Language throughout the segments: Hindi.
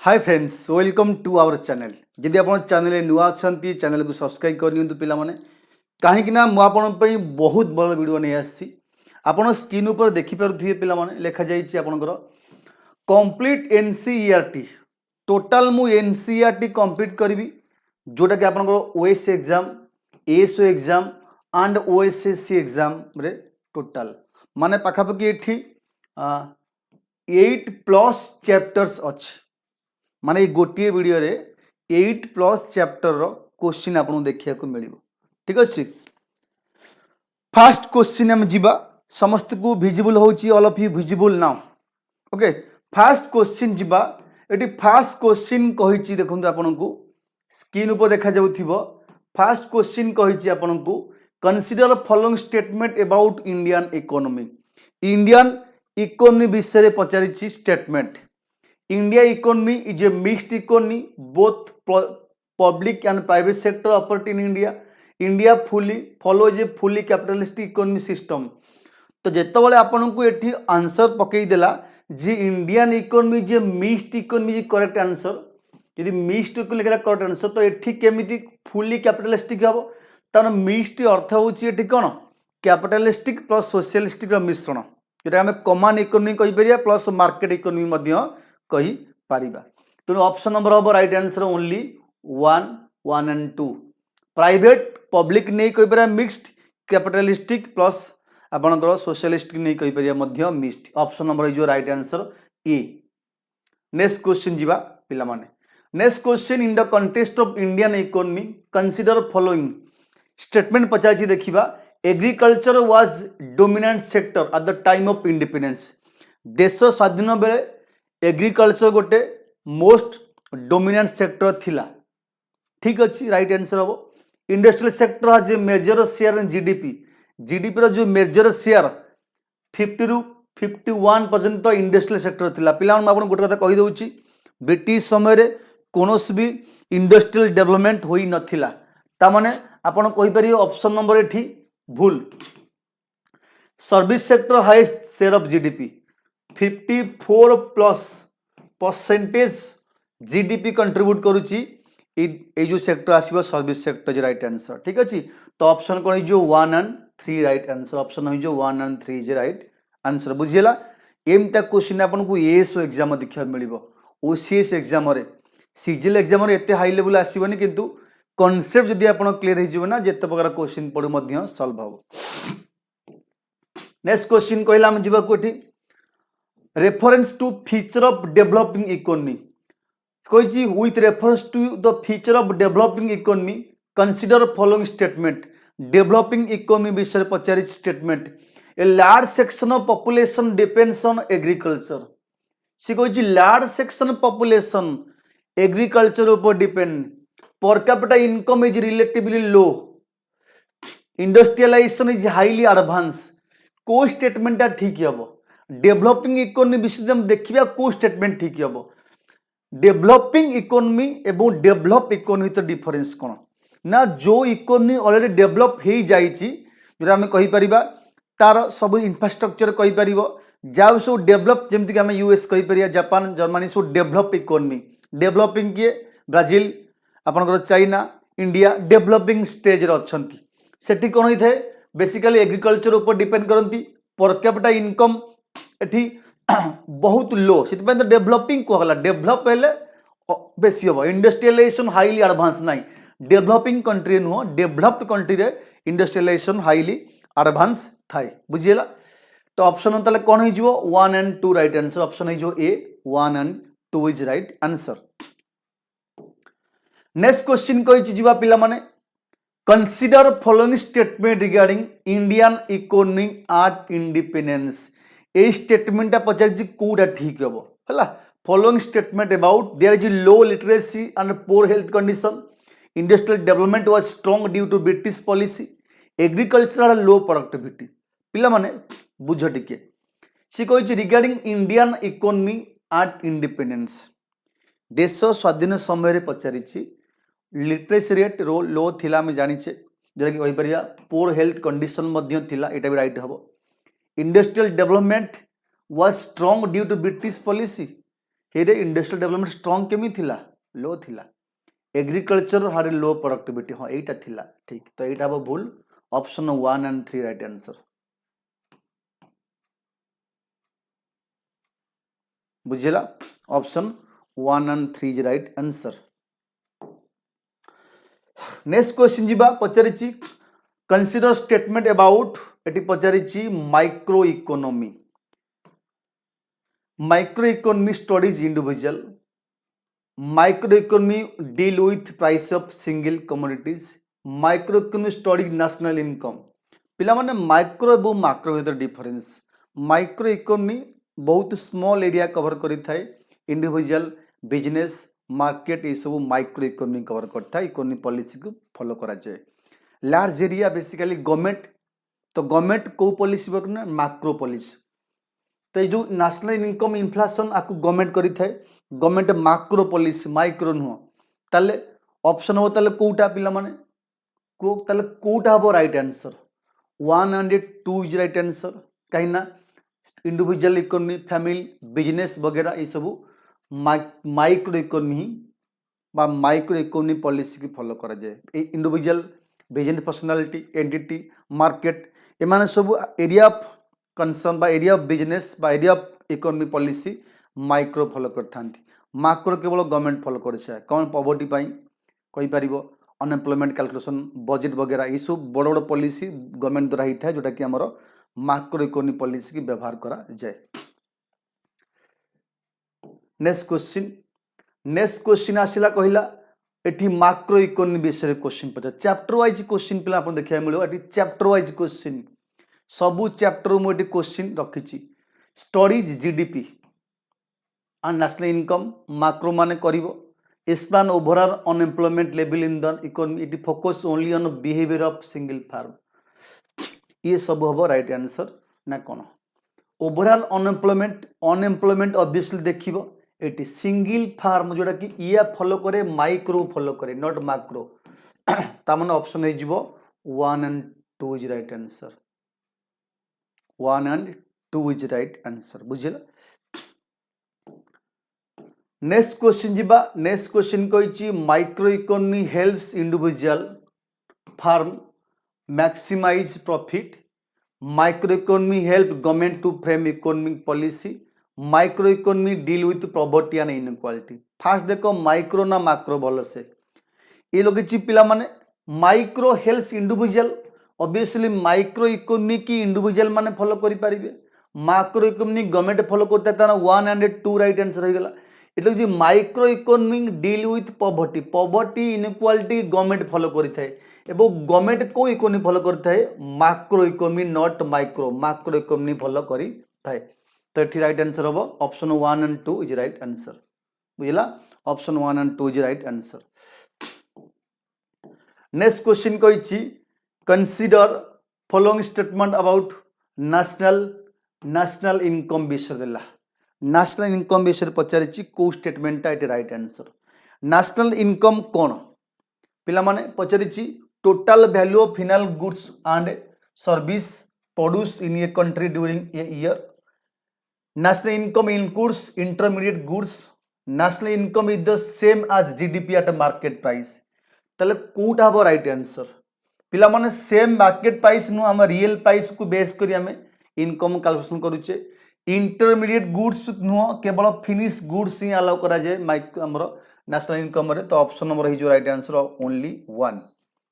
Hi friends welcome to our channel जदि आप चैनल नुआ अच्छा चैनल को सब्सक्राइब करनी पिला माने कहीं मुझे बहुत बड़ वीडियो नहीं आसी आपड़ स्क्रीन ऊपर देखिपे पिला माने लिखा जाइए आपंकर कंप्लीट एनसीईआरटी टोटाल मु एनसीईआरटी कंप्लीट करी जोटा कि आपंकर OS exam ASO exam and OSSC exam रे टोटाल माने पाखापाखि एठी 8+ चैप्टर्स अच्छी माने गोटे वीडियो रे 8+ चैप्टर रो क्वेश्चन आपको देखा मिल ठीक अच्छे। फास्ट क्वेश्चन आम जीवा समस्त को विजिबल होची all of you visible now okay. First question जीवा एटी फास्ट क्वेश्चन कहिची देखंतु आपनको स्क्रीन ऊपर देखा जाउथिबो। फास्ट क्वेश्चन कहिची आपनको consider following statement about Indian economy. Indian economy विषय रे पचारिची statement. India economy is a mixed economy, both public and private sector operate in India. India fully follows a fully capitalistic economy system. तो जितेबाला आपन को एठी आंसर पकई देला जे इंडियन इकोनॉमी जे मिक्स्ड इकोनॉमी करेक्ट आंसर यदि मिक्स्ड इकोनॉमी लिखला करेक्ट आंसर तो एठी केमिति फुली कैपिटलिस्टिक हबो तार मिक्स्ड अर्थ होची एठी कोन कैपिटलिस्टिक प्लस सोशलिस्टिक मिश्रण जेटा हमें कॉमन इकोनॉमी कहि परिया प्लस मार्केट इकोनॉमी मध्य कही पारिबा। तेणु ऑप्शन नंबर हम right answer only 1, 1 and 2 private public नहीं कही पारे मिक्स्ड कैपिटलिस्टिक प्लस आपनकर सोशलिस्टिक नहीं कही पारे मध्य mixed option number is right answer A. Next question जीवा पिला माने। Next question in the context of Indian economy consider following statement पचाची देखिबा। Agriculture was dominant sector at the time of independence. देश स्वाधीन बेले एग्रीकल्चर गोटे मोस्ट डोमिनेंट सेक्टर थिला ठीक अच्छी राइट आंसर हम। Industrial sector has a major share in GDP. GDP रो जो मेजर शेयर 50 ରୁ 51 पर्यंत इंडस्ट्रियल सेक्टर थिला। पिला आपन गोटे कथा कहि दउची ब्रिटिश समय रे कोनोस भी इंडस्ट्रियल डेवलपमेंट होई नथिला ता माने आपन कहि परियो ऑप्शन नंबर एठी भूल। Service sector highest share of GDP 54+% GDP contribute करुची ए जो सेक्टर आसीबो सर्विस सेक्टर जे राइट आंसर ठीक अछि। तो ऑप्शन कोन जो 1 and 3 राइट आंसर ऑप्शन हो जो 1 and 3 जे राइट आंसर बुझियला। एमता क्वेश्चन आपन को एएसओ एग्जाम देखा मिलिबो ओसीएस एग्जाम रे सीजीएल एग्जाम रे एते हाई लेवल आसीबनी किंतु कांसेप्ट जदी आपन क्लियर हे जिवो ना जेते प्रकार क्वेश्चन पडु मध्य सॉल्व हो। नेक्स्ट क्वेश्चन कहला हम जीवा कोठी reference to feature of developing economy कही with reference to the feature of developing economy consider following statement. Developing economy विषय पचारि statement a large section of population depends on agriculture. सी कही लार्ज सेक्शन पॉपुलेशन एग्रीकल्चर ऊपर depend per capita income is relatively low industrialization is highly advance को स्टेटमेंट ठीक हम। डेवलपिंग इकोनॉमी विषय में देखिए को स्टेटमेंट ठीक हम। डेवलपिंग इकोनॉमी एवं डेवलप इकोनॉमी तो डिफरेंस कौन ना जो इकोनॉमी ऑलरेडी डेवलप हो जाइए जो आम कहीपर तार सब इंफ्रास्ट्रक्चर कहीपर जहाँ सब डेवलप जमीक आम यूएस कहीपर जापान जर्मनी सब डेवलप इकोनॉमी डेवलपिंग किए ब्राजिल आपनकर चाइना इंडिया डेवलपिंग स्टेज अच्छा से कौन होता है बेसिकली एग्रीकल्चर ऊपर डिपेंड करती पर कैपिटा इनकम एठी बहुत लो से तो डेवलपिंग कहला डेवलप हेले बेसी हम इंडस्ट्रियलाइजेशन हाईली एडवांस नहीं डेवलपिंग कंट्री नुह डेवलप्ड कंट्री रे इंडस्ट्रियलाइजेशन हाईली एडवांस थाए बुझीला। तो ऑप्शन ताले कौन हो 1 and 2 राइट आंसर ऑप्शन हो ए 1 and 2 is right answer. Next question कहि जीवा पिला माने consider following statement regarding Indian economy at independence. ए स्टेटमेंट पचार कौटा ठीक हम है following statement about there is low literacy and poor health condition industrial development was strong due to British policy agriculture low productivity पिला माने बुझ टिके सी कहि regarding Indian economy at independence देश स्वाधीन समय पचारि लिटरेसी रेट लो थिला आम जानिचे जोटा कि कहीपर पोर हेल्थ कंडीशन मध्य थिला एटा भी राइट हम। Industrial development was strong due to British policy हेरे इंडस्ट्रियल डेवलपमेंट स्ट्रॉन्ग केमी थिला लो थिला एग्रीकल्चर हारे लो प्रोडक्टिविटी हाँ यहीटा थिला ठीक तो यहीटा हम भूल ऑप्शन 1 and 3 राइट आंसर बुझेला option 1 and 3 is right answer next question जीवा पचारिछि कंसीडर स्टेटमेंट अबाउट एटी पचारिछि micro economy micro economy studies individual micro economy deal with price of single commodities micro economy study national income पिला माने माइक्रो और माक्रो भीतर डिफरेंस माइक्रो इकोनॉमी बहुत स्मॉल एरिया कवर करि थाए इंडिविजुअल बिजनेस मार्केट ये सब माइक्रो इकोनॉमी कवर करता है इकोनॉमी पॉलिसी को फॉलो करा जाए लार्ज एरिया बेसिकली गवर्नमेंट तो गवर्नमेंट को पॉलिसी वर्क ना माक्रो पॉलिसी तो ये जो नेशनल इनकम इन्फ्लेशन आपको गवर्नमेंट करि थाए गवर्नमेंट माक्रो पॉलिसी माइक्रो नुह ताले ऑप्शन हो ताले कोटा पिला माने को ताले कोटा हो right answer 1 and 2 is right answer कहीं ना इंडिविजुअल इकोनॉमी फैमिली बिजनेस वगैरह ये सब माइक्रो इकोनॉमी बा माइक्रो इकोनॉमी पॉलिसी की फॉलो करा जाए individual business personality entity market एमाने सब एरिया ऑफ कंसर्न बा एरिया ऑफ बिजनेस बा area of economy policy micro follow करता माक्रो केवल गवर्नमेंट फॉलो करे कौन पॉवर्टी कही पारिबो अनएम्प्लॉयमेंट कैलकुलेशन बजेट वगैरह ये सब बड़ बड़ पॉलिसी गवर्नमेंट द्वारा ही था जोटा कि हमर माक्रो इकोनॉमी पॉलिसी की व्यवहार करा जाए नेक्स्ट क्वेश्चन आसिला कहला एठी माक्रो इकोनॉमी विषय क्वेश्चन पचा चैप्टर वाइज क्वेश्चन पिला आपन देखिया मिलो एठी चैप्टर वाइज क्वेश्चन सबु चैप्टर मु एठी क्वेश्चन रखिछि studies GDP and national income macro माने करिवो span overall unemployment level in the economy it focus only on behavior of single farm ये सब हबो राइट आंसर ना कोन ओवरऑल अनएम्प्लॉयमेंट ऑब्वियसली देखिबो एटी सिंगल फार्म जोटा कि ये फॉलो करे माइक्रो फॉलो करे नॉट मैक्रो ता माने ऑप्शन हे जिवो 1 and 2 is right answer 1 and 2 is right answer बुझिला नेक्स्ट क्वेश्चन जीवा नेक्स्ट क्वेश्चन कहिछि micro economy helps individual firm maximise profit micro economy help government to frame economic policy micro economy deal with poverty and inequality first देखो माइक्रो ना मैक्रो भल से ये लोग पिला माने micro helps individual obviously micro economy की इंडिविजुअल माने फॉलो करि परिबे माइक्रो इकोनॉमी गवर्नमेंट फॉलो करता ताना 1 and 2 राइट आंसर हो गेला इतलो जी micro economic deal with poverty inequality government follow करिथाय एवं गवर्नमेंट को इकोनॉमी फॉलो करिथाय macro economy not micro macro economy follow करिथाय तो एठी राइट आंसर हो option 1 and 2 is right answer बुझला option 1 and 2 is right answer next question कहिछि consider following statement about national income विषय देला नेशनल इनकम विषय पचारिछि को स्टेटमेंटा एटी राइट आंसर नेशनल इनकम कोन पिला माने पचारिछि total value of final goods and service produce in a country during a year national income includes intermediate goods national income is the same as GDP at market price तले कोटा हबो राइट आंसर पिला माने सेम मार्केट प्राइस नु हम रियल प्राइस को बेस करी हमें इनकम कैलकुलेशन करूचे इंटरमीडिएट गुड्स नुह केवल फिनिश गुड्स ही अलाउ करा जाए माइक हमरो नेशनल इनकम रे तो ऑप्शन नंबर है जो राइट आंसर ओनली 1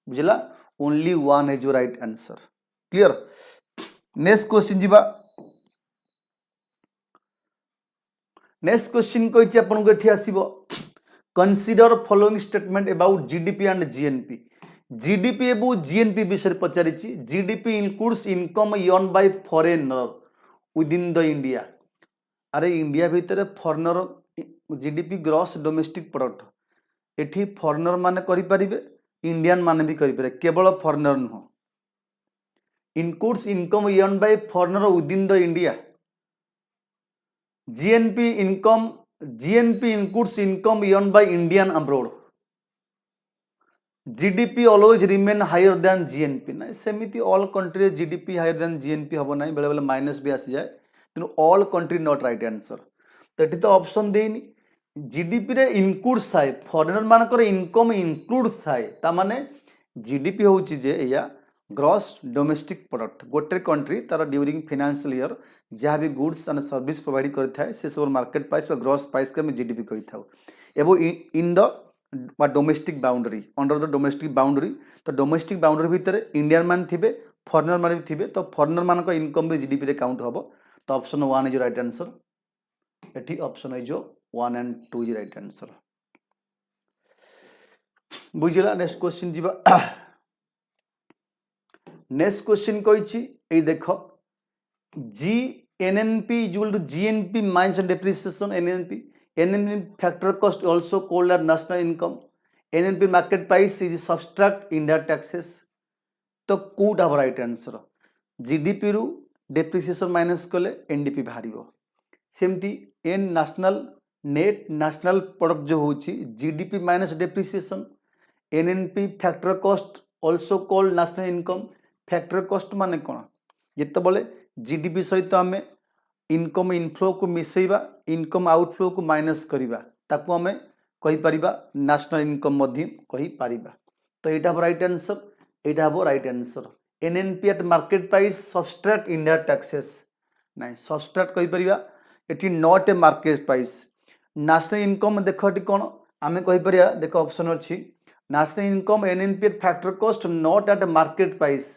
बुझला ओनली 1 है जो right answer clear next question जीवा नेक्स्ट क्वेश्चन कहिछि आपन को एठी आसीबो consider following statement about GDP and GNP GDP एवं जीएनपी विषय पचारिछि GDP includes income earn by foreigner within the India अरे इंडिया भीतर foreigner GDP gross domestic product एठी फॉरेनर माने करि परिबे इंडियन माने भी करि परिबे केवल फॉरेनर नुह includes income earn by foreigner within the India GNP includes income earned by Indian abroad. GDP always remain higher than GNP ना सेमिति all country GDP higher than GNP हबो नाही बेले बेले माइनस भी आसी जाए तेनु all country not right answer तो ये तो ऑप्शन देनी जीडीपी रे इनक्लूड थाए फॉरेनर मानकर इनकम इनक्लूड थाए ता माने जीडीपी होची जे या ग्रॉस डोमेस्टिक प्रोडक्ट गोटे कंट्री तार ड्यूरिंग फाइनेंशियल ईयर जहाँ भी गुड्स एंड सर्विस प्रोवाइड करें से सब मार्केट प्राइस ग्रॉस प्राइस के जीडीपी कही एवं इन the domestic boundary under the domestic boundary तो डोमेस्टिक बाउंड्री भितर इंडियन मान थे फॉरेनर मान भी थे तो फॉरेनर मान इनकम भी जीडीपी रे काउंट हम तो ऑप्शन 1 इज राइट आंसर एटी option is 1 and 2 is right answer बुझला नेक्स्ट क्वेश्चन जीवा नेक्स्ट क्वेश्चन कही ए देख GNNP equal to GNP minus depreciation NNP factor cost also called as national income NNP market price is subtract India taxes तो कोटा हम राइट आंसर जीडीपी रु डेप्रिसिएशन माइनस कले एनडीपी बाहर सेमती N national net national product जो होची GDP minus depreciation NNP factor cost also called national income factor cost माने कौन जिते बड़े जीडीपी सहित आम इनकम इनफ्लो को मिसेबा इनकम आउटफ्लो को माइनस करवा ताकू आम कहीपर नेशनल इनकम कहीपर तो यहाँ हम राइट आंसर यहाँ हम right answer NNP at market price subtract India taxes ना सब्सट्रैक्ट कहीपर ये not a market price national income देख ये कौन आम कहीपर देख ऑप्शन अच्छी national income NNP at factor cost not at market price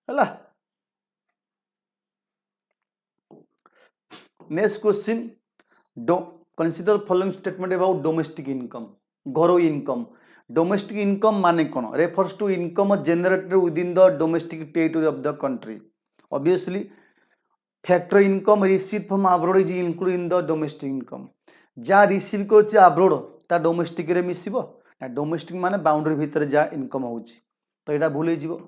है next question consider following statement about domestic income घरोई इनकम डोमेस्टिक इनकम माने कौन refers to income generated within the domestic territory of the country obviously factor income receive from abroad is include in the domestic income जहाँ रिसीव कर अब्रॉड ता डोमेस्टिक रे मिसिबो ना डोमेस्टिक माने बाउंड्री भितर जहाँ इनकम होची तो यहाँ भूल हो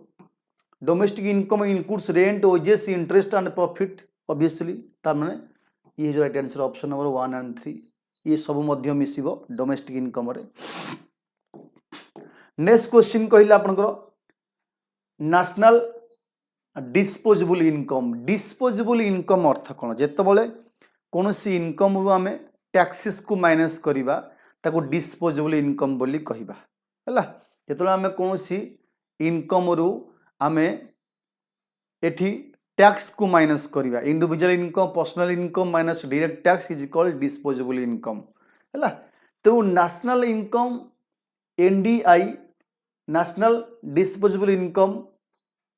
domestic income includes rent wages interest and profit obviously तार माने ये जो right answer option number 1 and 3 ये सब मध्य मिसिबो डोमेस्टिक इनकम रे नेक्स्ट क्वेश्चन कहला आपनकर नेशनल डिस्पोजेबल इनकम अर्थ कौन जितेबाला कौन सी इनकम रु आम टैक्सेस को माइनस करवा ताको डिस्पोजेबल इनकम बोली कहबा है जिते आम कौन सी इनकम रु आम एठी टैक्स को माइनस करवा individual income personal income minus direct tax is called disposable income है तेणु national income NDI national disposable income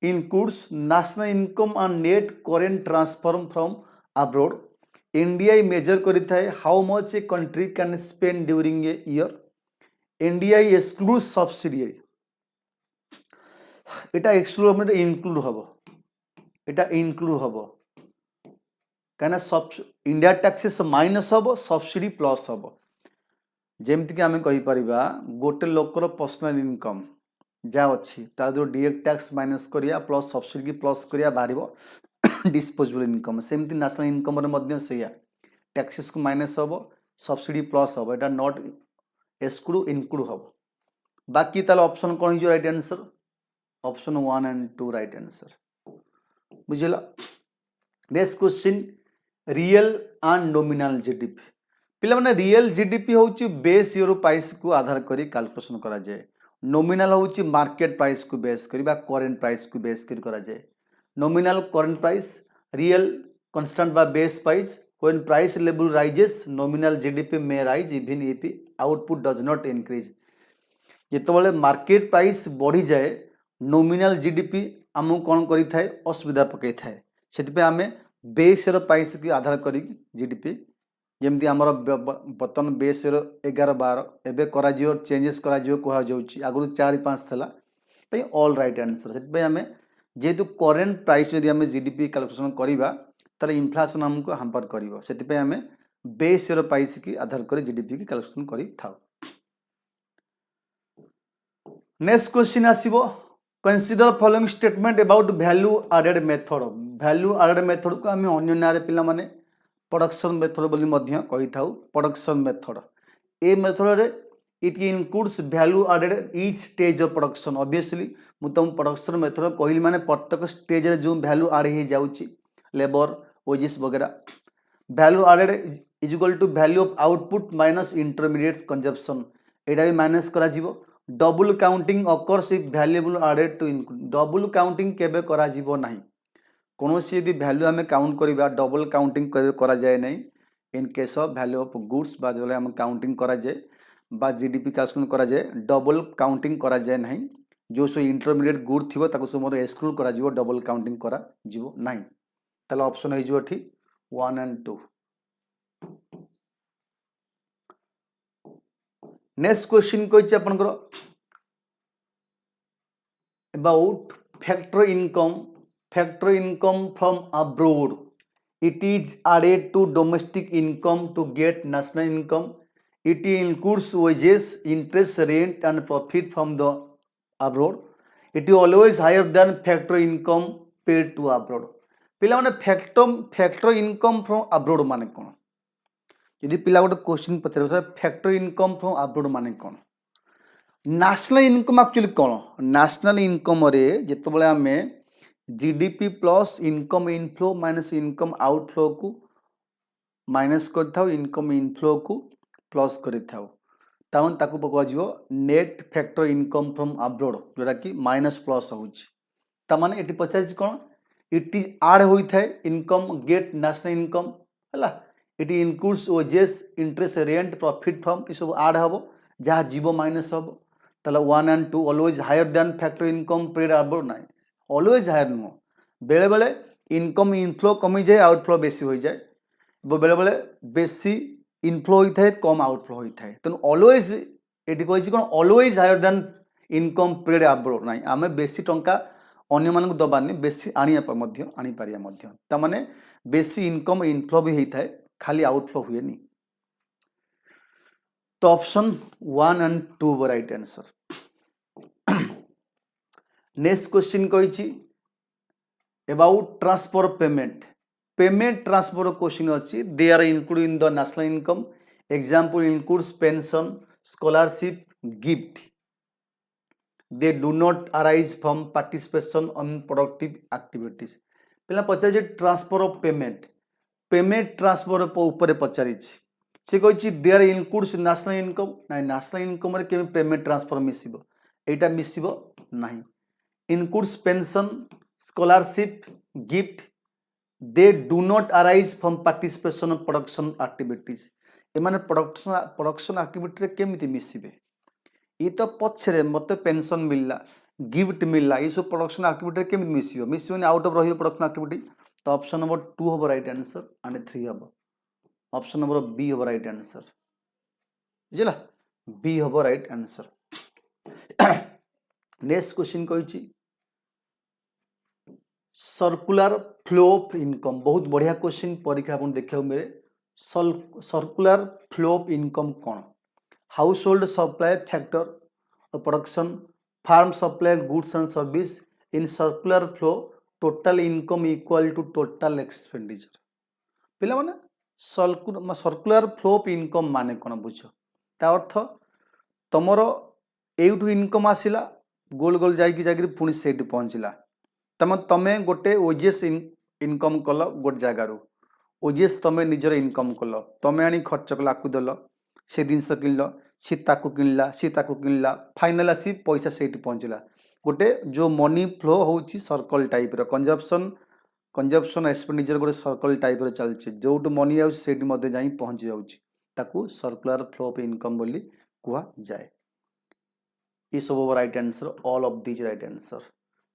includes national income and net current transfer from abroad. NDI measure करिथाए how much a country can spend during a year. NDI excludes subsidiary. এটা exclude মানে include হবো এটা include হবো কেন সব ইন্ডিয়া ট্যাক্সেস মাইনস হবো সবসিডি প্লস হবো যেমতি কি আমি কই পারিবা গোটে লোকর पर्सनल इनकम जा अच्छी तार जो डायरेक्ट टैक्स माइनस करिया प्लस सब्सिडी प्लस करिया बाहर डिस्पोजेबल इनकम सेमती नेशनल इनकम रे सैया टैक्सेस को माइनस हम सब्सिडी प्लस हम यहाँ नॉट एक्सक्लूड इनक्लूड हम बाकी ताल ऑप्शन कौन हो right answer option 1 and 2 right answer बुझला next question real and nominal GDP पिला माने रियल जीडीपी होची बेस ईयर प्राइस को आधार करी कैलकुलेशन करा जाए नॉमिनल होची मार्केट प्राइस को बेस करी बा करेंट प्राइस को बेस करी करा जाए nominal current price real constant बा base price when price level rises nominal GDP may rise even if output does not increase जेतबले मार्केट प्राइस बढ़ी जाए नॉमिनल जीडीपी आमको कौन करी थाए असुविधा पकई थाए सेति आमे बेस ईयर प्राइस की आधार करी जीडीपी जमती आमर बर्तमान बेस 11-12 एवं करा चेंजेस करा कहुच्छी आगु 4-5 था ऑल राइट आंसर से आम जेहेतु करेन्ट प्राइस यदि आम जीडीपी कैलकुलेशन करवा ताले इनफ्लेशन आमको हाम्पर कर से आम बेस ईयर प्राइस की आधार कर जीडीपी की कैलकुलेशन कर नेक्स्ट क्वेश्चन आसीबो consider following statement about value added method को आम अन्य नारे पिला माने प्रोडक्शन मेथड बोली मध्य कही थाउ प्रोडक्शन मेथड ए मेथड रे it includes value added each stage of production obviously मु तुम प्रोडक्शन मेथड कहली माने प्रत्येक स्टेज रे जो वैल्यू एड हो जाउची लेबर वेजेस वगैरह value added is equal to value of output minus intermediate consumption एटा भी माइनस करा जीवो double counting occurs if valuable added to include double counting केबे करा जीवो नाही कौन सी यदि वैल्यू आम काउंट करवा डबल काउंटिंग केबे करा जाए नहीं in case of value of goods बा जो आम काउंटिंग करा जाए बा जीडीपी कैलकुलेशन करा जाए डबल काउंटिंग करा जाए नहीं जो सब इंटरमीडिएट गुड थी सब एक्सक्लूड करा जीवो डबल काउंटिंग करा जीवो नहीं ताले ऑप्शन हो जीवो ठीक 1 and 2 नेक्स्ट क्वेश्चन कोइछ आपनकर about factor income from abroad it is added to domestic income to get national income it includes wages interest rent and profit from the abroad it is always higher than factor income paid to abroad पिला माने फैक्टर इनकम फ्रॉम अब्रोड माने कोन यदि पिला गोटे क्वेश्चन पचारे फैक्टर इनकम फ्रॉम अब्रोड माने कोन नेशनल इनकम एक्चुअली कोन नेशनल इनकम रे जेतबेले हमें GDP plus income inflow minus income outflow को माइनस कर इनकम इनफ्लो को प्लस कर ताकू पकवा जीवो net factor income from abroad जोटा कि माइनस प्लस होने ये पचार कौन इट इज आड होता है इनकम गेट नेशनल इनकम है it includes wages interest rent profit from ये सब आड हम जहाँ जीव माइनस हम ताला 1 and 2 always higher than factor income paid abroad ना ऑलवेज हायर नुह बेले बेले इनकम इनफ्लो कमी जाए आउटफ्लो बेसी हो जाए बेले बेले बेसी इनफ्लो होता है कम आउटफ्लो होता है तेणु ऑलवेज ये कही कौन always higher than income paid abroad ना आम बेसी टंका अन्य मानक दबानी बेसी आनी माने बेसी इनकम इनफ्लो भी होता है खाली आउटफ्लो हुए नहीं तो option 1 and 2 right answer next question कही about transfer payment transfer question अच्छी they are include in the national income example includes pension scholarship gift they do not arise from participation on productive activities पिला पचार ट्रांसफर ऑफ पेमेंट ट्रांसफर ऊपर पचार सी कही they are includes national income ना नेशनल इनकम रे केमी पेमेंट ट्रांसफर मिसिबो एटा मिसिबो नहीं includes pension scholarship gift they do not arise from participation of production activities एमाने प्रोडक्शन एक्टिविटी रे केमिति मिसिबे ये तो पछरे मते पेंशन मिलला गिफ्ट मिलला ये सब प्रोडक्शन एक्टिविटी रे केमिति मिसिबो आउट ऑफ रहियो प्रोडक्शन एक्टिविटी तो ऑप्शन नंबर 2 हो राइट आंसर एंड 3 हो ऑप्शन नंबर बी हो राइट आंसर बुझला बी हो राइट आंसर नेक्स्ट क्वेश्चन कहिछि सर्कुलर फ्लो ऑफ इनकम बहुत बढ़िया क्वेश्चन परीक्षा अपन देखियो मेरे सर्कुलर फ्लो ऑफ इनकम कौन household supply factor production firm supply goods and service in circular flow total income equal to total expenditure पिला माने सर्कुलर फ्लो ऑफ इनकम माने कौन बुझ ता अर्थ तमर एठू इनकम आसिला गोल गोल जाकि पुणी से पहुँचला तमें गोटे ओजेस इनकम कल गोटे जगार ओजेस तुम निजर इनकम कल तुम आनी खर्च कल आपको देल से जिनस किणल सी किणला सी किणला फाइनाल आसी पैसा से पहुँचला गोटे जो मनी फ्लो हो सर्कल टाइप कंजप्शन एक्सपेंडिचर गोटे सर्कल टाइप चलছে जो मनी आउट जा पहुँची जाऊँ सर्कुलर फ्लो ऑफ इनकम बोली कह जाए ये सब right answer all of these right answer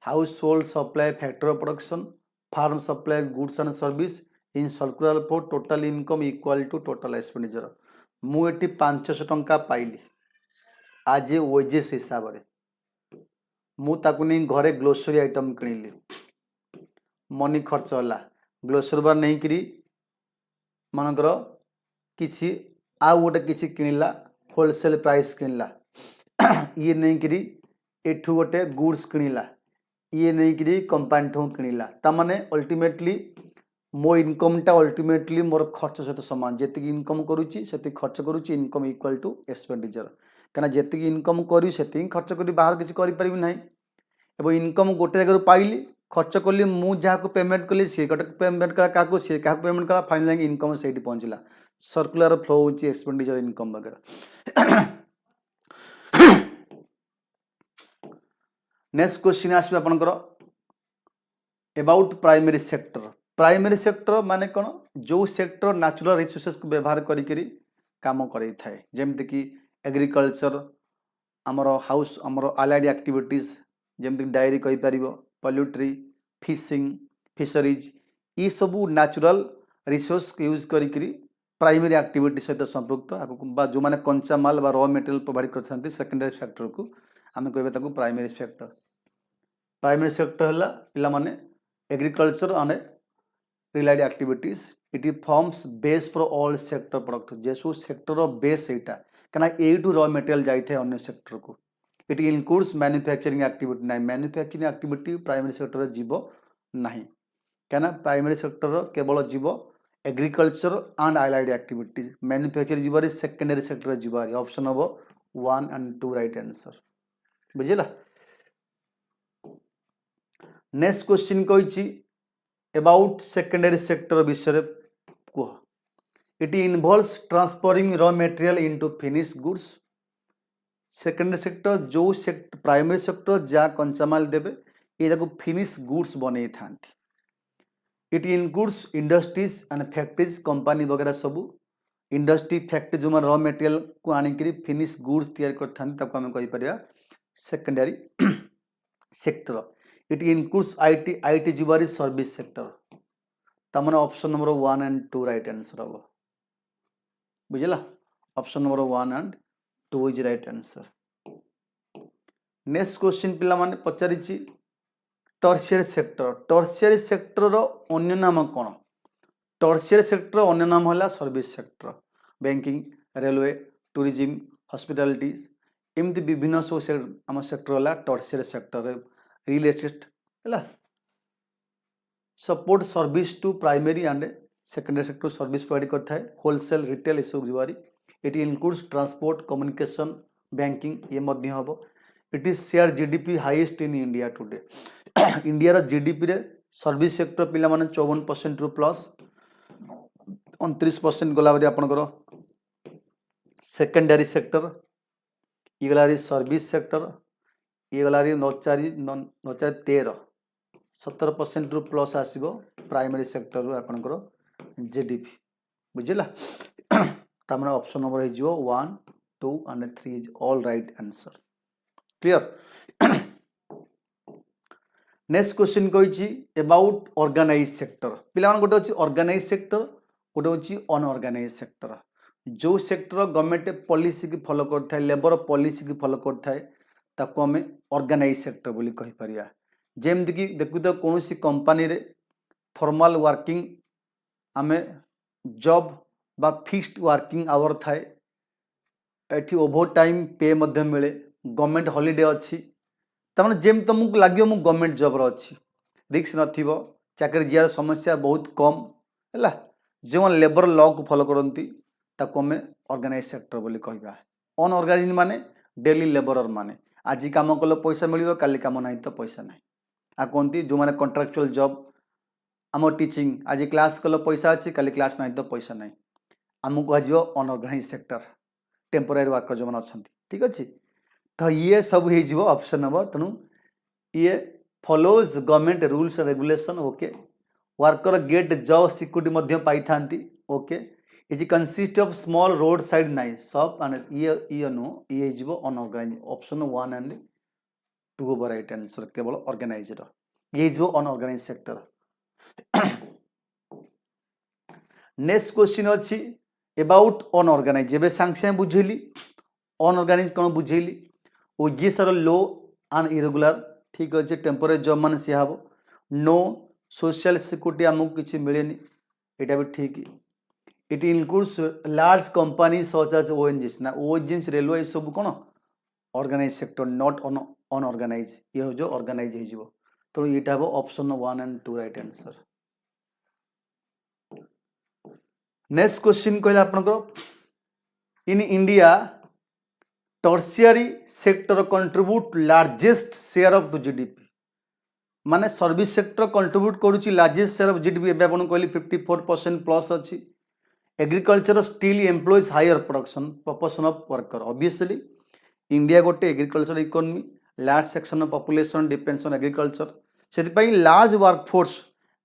household supply factor of production firm supply goods and service in circular flow total income equal to total expenditure मुझे 500 टंका पाइली आज ए वेजेस हिसाब से मुझे नहीं घरे ग्लोसरी आइटम किणिली मनी खर्च होला ग्लोसरी बार नहीं करी मनकर किसी आउ गोटे किसी किणिला होलसेल प्राइस किणिला ये नहीं करी एठू गोटे गुड्स किणिला ये नहीं करी कंपनी ठू किणिला तामाने अल्टीमेटली मो इनकम टा अल्टीमेटली मोर खर्च सहित सामान जी इनकम करुच्ची से खर्च करुच्ची इनकम इक्वल टू एक्सपेंडिचर कहीं जी इनकम करी से खर्च करी बाहर किसी करें ना एवं इनकम गोटे जगह पाइली खर्च कली मुझे पेमेंट कली सी गोटे पेमेंट कला क्या सी क्या पेमेंट कला फाइनल इनकम से पहुँचला सर्कुलर फ्लो होची एक्सपेंडिचर इनकम वगैरह। नेक्स्ट क्वेश्चन आसबे आपनकर about primary sector. Primary sector माने कौन, जो सेक्टर नेचुरल रिसोर्सेस को व्यवहार करी काम करे थाए, जेमति कि एग्रीकल्चर, आमर हाउस, आमर अलाइड एक्टिविटीज जेमति डायरी कहि परिबो, पोल्ट्री, फिशिंग, फिशरीज, ये सबू नेचुरल रिसोर्स यूज करी प्राइमरी एक्टिविटी सहित संपृक्त बा जो माने कंचा माल बा रॉ मटेरियल प्रोवाइड करथांती सेकेंडरी सेक्टर को आमे कहबे ताको प्राइमरी सेक्टर। प्राइमरी सेक्टर हला पिला माने agriculture and related activities, it forms base for all sector product, जेसु सेक्टर रो बेस एटा कना ए टू रॉ मटेरियल जाई थे अन्य सेक्टर को। इट इंक्लूड्स मैन्युफैक्चरिंग एक्टिविटी, ना मैन्युफैक्चरिंग एक्टिविटी प्राइमरी सेक्टर रे जीवो नहीं, कना प्राइमरी सेक्टर रो केवल जीवो agriculture and allied activities, manufacturing जीवारी सेकेंडरी सेक्टर रे जीवारी। ऑप्शन हबो 1 and 2 राइट आंसर, बुझिला। नेक्स्ट क्वेश्चन कहिछि अबाउट सेकेंडरी सेक्टर विषय कह। It involves transferring raw material into finish goods. Secondary sector जो प्राइमरी सेक्टर जा कंचा माल देबे ये जाको फिनिश गुड्स बनै थांती। It includes industries and factories, company वगैरह सबू इंडस्ट्री फैक्ट्री जो रॉ मटेरियल को आनिकरी फिनिश गुड्स तैयार करथांती ताको हम कहि परिया secondary sector. It includes IT, IT जुबारी सर्विस सेक्टर, तमने option number 1 and 2 right answer हबो, बुझिला। Option number 1 and 2 is right answer. Next question पिला माने पचारिछि टर्शियरी सेक्टर। टर्शियरी सेक्टर रो अन्य नाम कोन? टर्शियरी सेक्टर अन्य नाम होला service sector, banking, railway, tourism, hospitalities, एमती विभिन्न सो आम सेक्टर होला टर्शियरी सेक्टर। रियल एस्टेट है, support service to primary and secondary sector service provide करता है, होलसेल, रिटेल ये सब जुआरी। It includes transport, communication, banking ये मध्य हम। It is share GDP highest in India today. India GDP रे सर्विस सेक्टर पिला माने 54% रु प्लस 29% गला बरी आपनकर सेकेंडरी सेक्टर, ये गला सर्विस सेक्टर, ये गला 9-13 17% रु प्लस आसीबो प्राइमरी सेक्टर रु आपनकर जीडीपी, बुझिला। तामने ऑप्शन नंबर हे जिवो 1, 2 and 3 is all right answer, clear. Next question कहिछि अबाउट ऑर्गेनाइज सेक्टर। पिला मन गोटे अछि ऑर्गेनाइज सेक्टर, गोटे अछि अनऑर्गेनाइज सेक्टर। जो सेक्टर गवर्नमेंट पॉलिसी की फॉलो करथाय, लेबर पॉलिसी की फॉलो करथाय ताको हमें ऑर्गेनाइज सेक्टर बोली कहि परिया। जेमति कि देखु तो कोनोसी कंपनी रे फॉर्मल वर्किंग आमे जॉब बा फिक्स्ड वर्किंग आवर थाए, एठी ओवर टाइम पे मध्य मिले, गवर्नमेंट हॉलिडे अच्छी, तमाने जेम तुमको लगे मु गवर्नमेंट जॉब रो अच्छी, रिस्क नथिबो, चाकरी जियार समस्या बहुत कम हैला। जो लेबर लॉ को फॉलो करती ताको हमें ऑर्गेनाइज सेक्टर बोली कहबा। अनऑर्गेनाइज माने डेली लेबरर माने आज काम कल पैसा मिलिबो, काली काम नाही तो पैसा नाही। आ कोनती जो माने कॉन्ट्रैक्चुअल जॉब, आम टीचिंग आज क्लास कल पैसा अच्छी, काली क्लास नाही तो पैसा नाही, आमको कह अनऑर्गेनाइज सेक्टर, टेम्पोरारी वर्कर जो अच्छा, ठीक अच्छे। तो ये सब हो ऑप्शन नंबर, तेणु ये follows government rules regulation, okay. Worker get job security पाई था, okay. Is consist of small road side नाइ शॉप एंड ये नो ये unorganize. Option 1 and 2 right answer, केवल ऑर्गेनाइज ये अनऑर्गेनाइज सेक्टर। नेक्स्ट क्वेश्चन अच्छी अबाउट अनऑर्गेनाइज। एबे सांग से बुझेली अनऑर्गेनाइज कौन बुझेली, ओ ये सर लो एंड इरेगुलर, ठीक अच्छे। टेम्पोरारी जॉब मान सी हम नो सोशल सिक्योरिटी आमको किसी मिले, यहाँ भी ठीक। It includes large company such as ONGC, ना ओएनजीसी रेलवे ये सब कौन ऑर्गेनाइज सेक्टर, नॉट अनऑर्गेनाइज, ये जो ऑर्गेनाइज हो। तो यहाँ हम option 1 and 2 right answer. Next question कहला आपनकर in India tertiary sector contribute largest share of to GDP, माने सर्विस सेक्टर कंट्रीब्यूट करूची लार्जेस्ट शेयर ऑफ जीडीपी। एबे आपन कहली 54% प्लस अछि, agriculture still employs higher production proportion of worker obviously India गोटे agriculture economy large section of population depends on agriculture से लार्ज वर्कफोर्स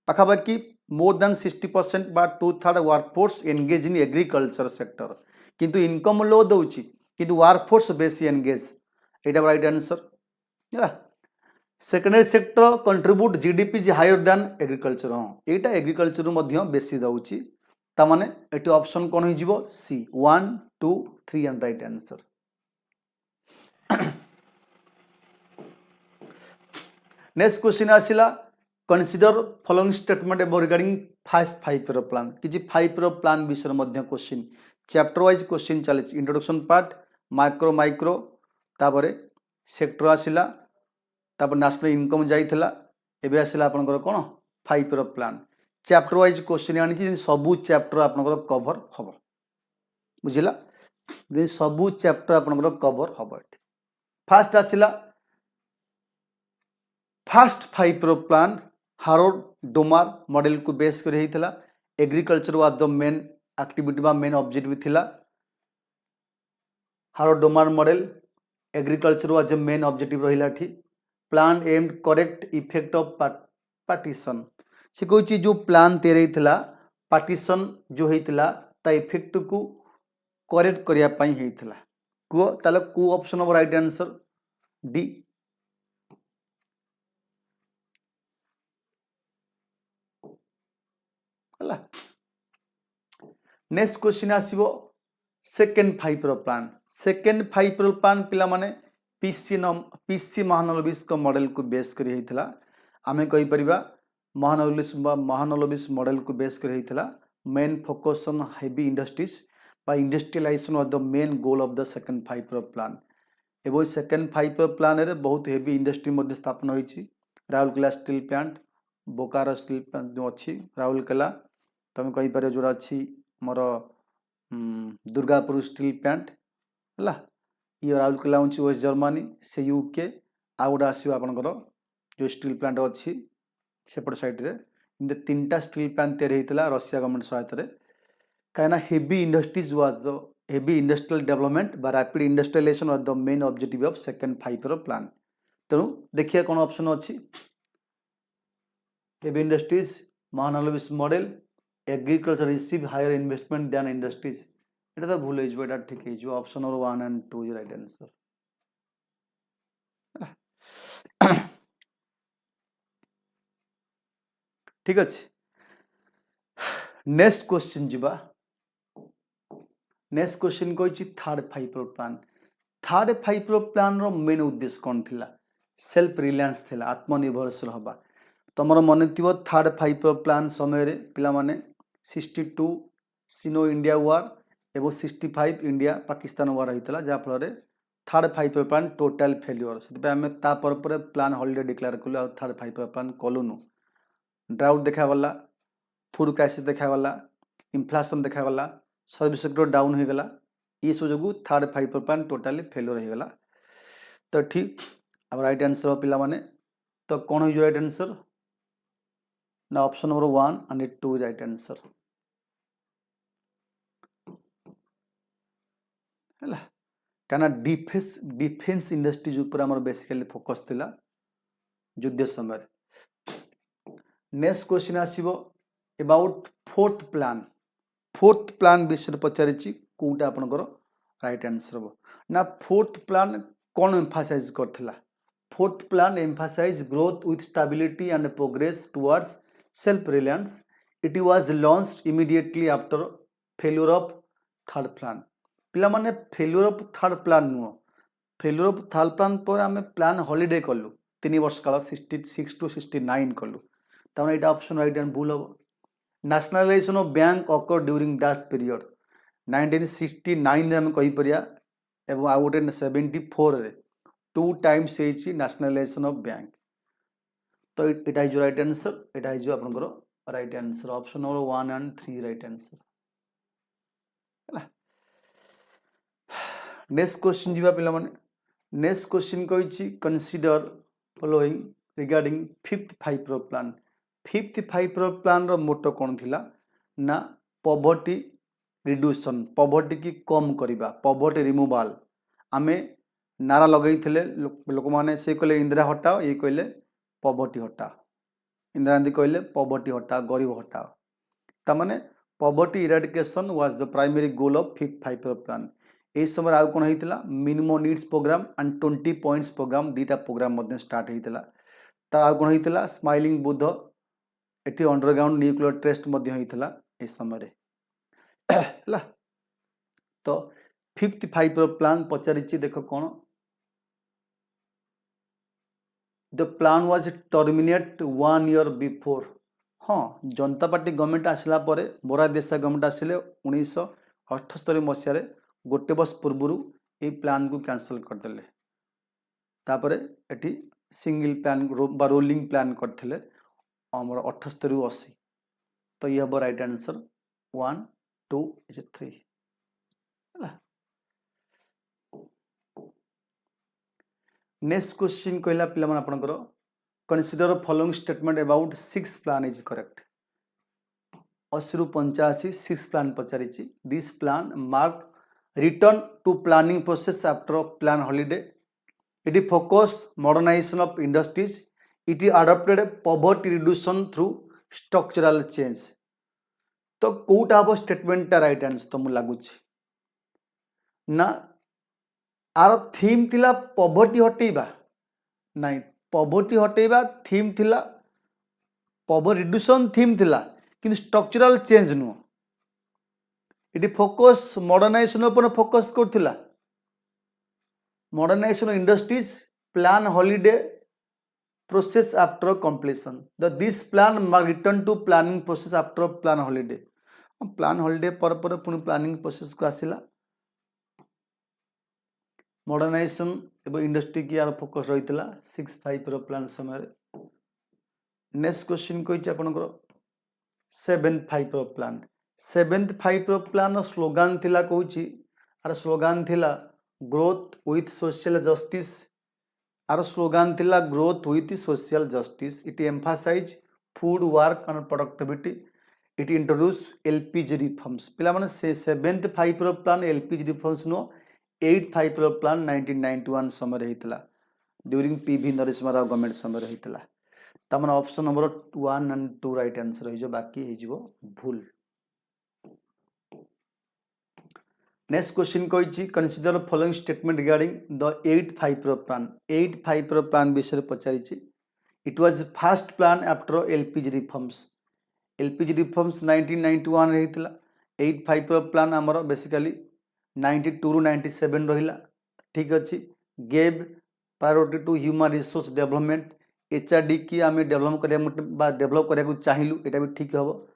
पाखापाखि मोर देन 60% बा 2/3 workforce engage in agriculture sector किंतु इनकम लो दौची किंतु वर्कफोर्स बेसी एंगेज एटा राइट आंसर है सेकेंडरी सेक्टर कंट्रीब्यूट जीडीपी जी हायर दैन एग्रीकल्चर हाँ यहाँ एग्रीकल्चर बेसी दौची तामाने एटी ऑप्शन कौन हो सी 1 2 3 and right answer next question आसिला consider following statement about regarding first 5 year plan किछि 5 ईयर प्लान विषय मध्य क्वेश्चन चैप्टर वाइज क्वेश्चन चली इंट्रोडक्शन पार्ट माइक्रो तापरे सेक्टर आसिला तापर नेशनल इनकम जाइथिला एबे आसिला आपनकर कोन 5 year plan chapter wise question आनी सबू चैप्टर आपनकर कवर हम बुझिला सबू चैप्टर आपनकर कवर हम फास्ट आसिला first 5 year plan Harrod Domar model को बेस कर agriculture was the main activity बा मेन ऑब्जेक्टिव थिला Harrod Domar model agriculture was the main objective रहिला ठी plan aimed correct effect of partition से कहूँ जो प्लान तैयारी पार्टीशन जो होता ता इफेक्ट को करेक्ट करने कह ताले को option of right answer D next question आसीबो second 5 year plan second 5 year plan पिला माने पीसी महानलबिस को मॉडल को बेस करी हेतिला आमे कहि परिबा महानलबिस मॉडल को बेस करी हेतिला main focus on heavy industries by industrialization was the main goal of the second 5 year plan एवं सेकेंड 5 year plan रे बहुत हेवी इंडस्ट्री मध्य स्थापन होईची Rourkela steel plant Bokaro steel plant जो अच्छी राउरकेला तुम कही पारे जोड़ा अच्छी मोर दुर्गापुर स्टील प्लांट है ये राउरकेला हूँ वेस्ट जर्मनी से यूके आउ गोटे आसो आपंकर जो स्टील प्लांट अच्छी सेपट साइड्रे तीन स्टील प्लांट तैयारी होता रशिया गवर्नमेंट सहायता कहीं heavy industries was the heavy industrial development बा rapid industrialization was the main objective of second 5 year plan तेणु देखिए कौन ऑप्शन अच्छी heavy industries Mahalanobis model agriculture receive higher investment than industries এটা তো ভুল হইଯିବ এটা ঠিক হইଯିବ option number 1 and 2 is right answer ठीक अछि नेक्स्ट क्वेश्चन जिबा नेक्स्ट क्वेश्चन कहछि third 5 year plan third 5 year plan रो मेन उद्देश्य कोन थिला सेल्फ रिलायंस थिला आत्मनिर्भरशील हबा तमरो मन थिबो थर्ड 5 ईयर प्लान समय रे पिला माने 62 सिनो इंडिया वार एवं 65 इंडिया पाकिस्तान वार होता जहाँ फल third 5 year plan total failure से प्लान हॉलिडे डिक्लेयर कलु थर्ड 5 ईयर प्लान कलुनु ड्राउट देखागला फूड क्राइसिस देखागला इन्फ्लेशन देखागला सर्विस सेक्टर डाउन हो गला ये सब जो third 5 year plan totally failure हो गला तो ठीक अब राइट आंसर पिला माने तो कौन हो राइट आंसर ना option number 1 and 2 right answer है क्या डिफेन्स इंडस्ट्रीज ऊपर आमर बेसिकली फोकस थिला युद्ध समय नेक्स्ट क्वेश्चन आसीबो अबाउट फोर्थ प्लान विषय पचारिछि कोटा आपनकर राइट आंसर हो ना फोर्थ प्लान कौन एम्फासाइज करथिला fourth plan emphasize growth with stability and progress towards self reliance it was launched immediately after failure of third plan पिला माने फेल्युअर ऑफ थर्ड प्लान नुह फेल्युअर ऑफ थर्ड प्लान पर आमे प्लान हॉलिडे कलु 3 वर्ष काल 66 to 69 कलु तमने एटा ऑप्शन राइट एंड भूल हो nationalisation of bank occur during that period 1969 रे हम कहि परिया एवं आ गोटे 74 रे 2 टाइम्स हेछि नेशनलाइजेशन ऑफ बैंक तो एटा इज राइट आंसर एटा इज आपनकर right answer option number 1 and 3 right answer हला नेक्स्ट क्वेश्चन जीवा पिला माने नेक्स्ट क्वेश्चन कहिछि consider following regarding fifth 5 year plan fifth 5 year plan रो मोटो कोन थिला ना पॉवर्टी रिड्यूसन पॉवर्टी की कम करवा पॉवर्टी रिमूवाल आमे नारा लगे लोक मैंने से कहले इंदिरा हटाओ ये कहले पॉवर्टी हटाओ इंदिरा गांधी कहले पॉवर्टी हटाओ गरीब हटाओ तमाने poverty eradication was the primary goal of fifth five plan ए समय आउ कौन होता minimum needs programme and 20 points programme दीटा प्रोग्राम स्टार्ट होता तार आउ कौन होता स्माइलिंग बुद्ध एटी अंडरग्राउंड न्यूक्लियर टेस्ट होता ए समय है तो फिफ्थ फाइव प्लान पचारि देख कौन the plan was terminate 1 year before हाँ जनता पार्टी गवर्नमेंट आसला परे मोरारजी देसाई गवर्नमेंट आसिले 1978 मसीह गोटे वर्ष पूर्व ये प्लान को कैंसल करदे तापर eighty single plan rolling plan करते आमर 78 ରୁ 80 तो ये हम राइट आंसर 1 2 3 नेक्स्ट क्वेश्चन कहला पिला मन आपनकर consider following statement about 6 plan is correct 80 ରୁ 85 6 प्लान पचारि this plan mark return to planning process after plan holiday it focus modernization of industries it adopted poverty reduction through structural change तो कोटा हम स्टेटमेंटा राइट आंसर तो मुझे लगुच ना आर थीम थिला पॉवर्टी हटेबा नहीं पॉवर्टी हटेबा थीम थिला पॉवर्टी रिड्यूशन थीम थिला किंतु स्ट्रक्चरल चेंज नुह इट फोकस मॉडर्नाइजेशन उपर फोकस करथिला modernization industries plan holiday process after completion the this plan return to planning process after plan holiday पर पुणी प्लानिंग प्रोसेस को आसिला मॉडर्नाइजेशन एवं इंडस्ट्री की यार फोकस रही 6-5 प्लान समय नेक्स्ट क्वेश्चन कही आपंकर 7-5 प्लान 7-5 प्लान स्लोगान थिला कहूँ आर स्लोगान थिला ग्रोथ विथ सोशल जस्टिस आर स्लोगान थिला growth with social justice it emphasize food work and productivity it introduce LPG reforms पिला माने 7-5 plan LPG reforms no 8-5 plan 1991 समय होता ड्यूरिंग पीवी नरसिम्हा राव गवर्नमेंट समय होता तमाम option number 1 and 2 right answer हो बाकी हो भूल नेक्स्ट क्वेश्चन कही consider following statement regarding the 8-5 plan 8-5 plan विषय पचारि it was first plan after LPG reforms 1991 होता 8-5 प्लान आमर बेसिकली 92 ରୁ 97 रहिला ठीक अच्छी gave priority to human resource development HRD की आम डेभलप करने चाहिए यहाँ भी ठीक हम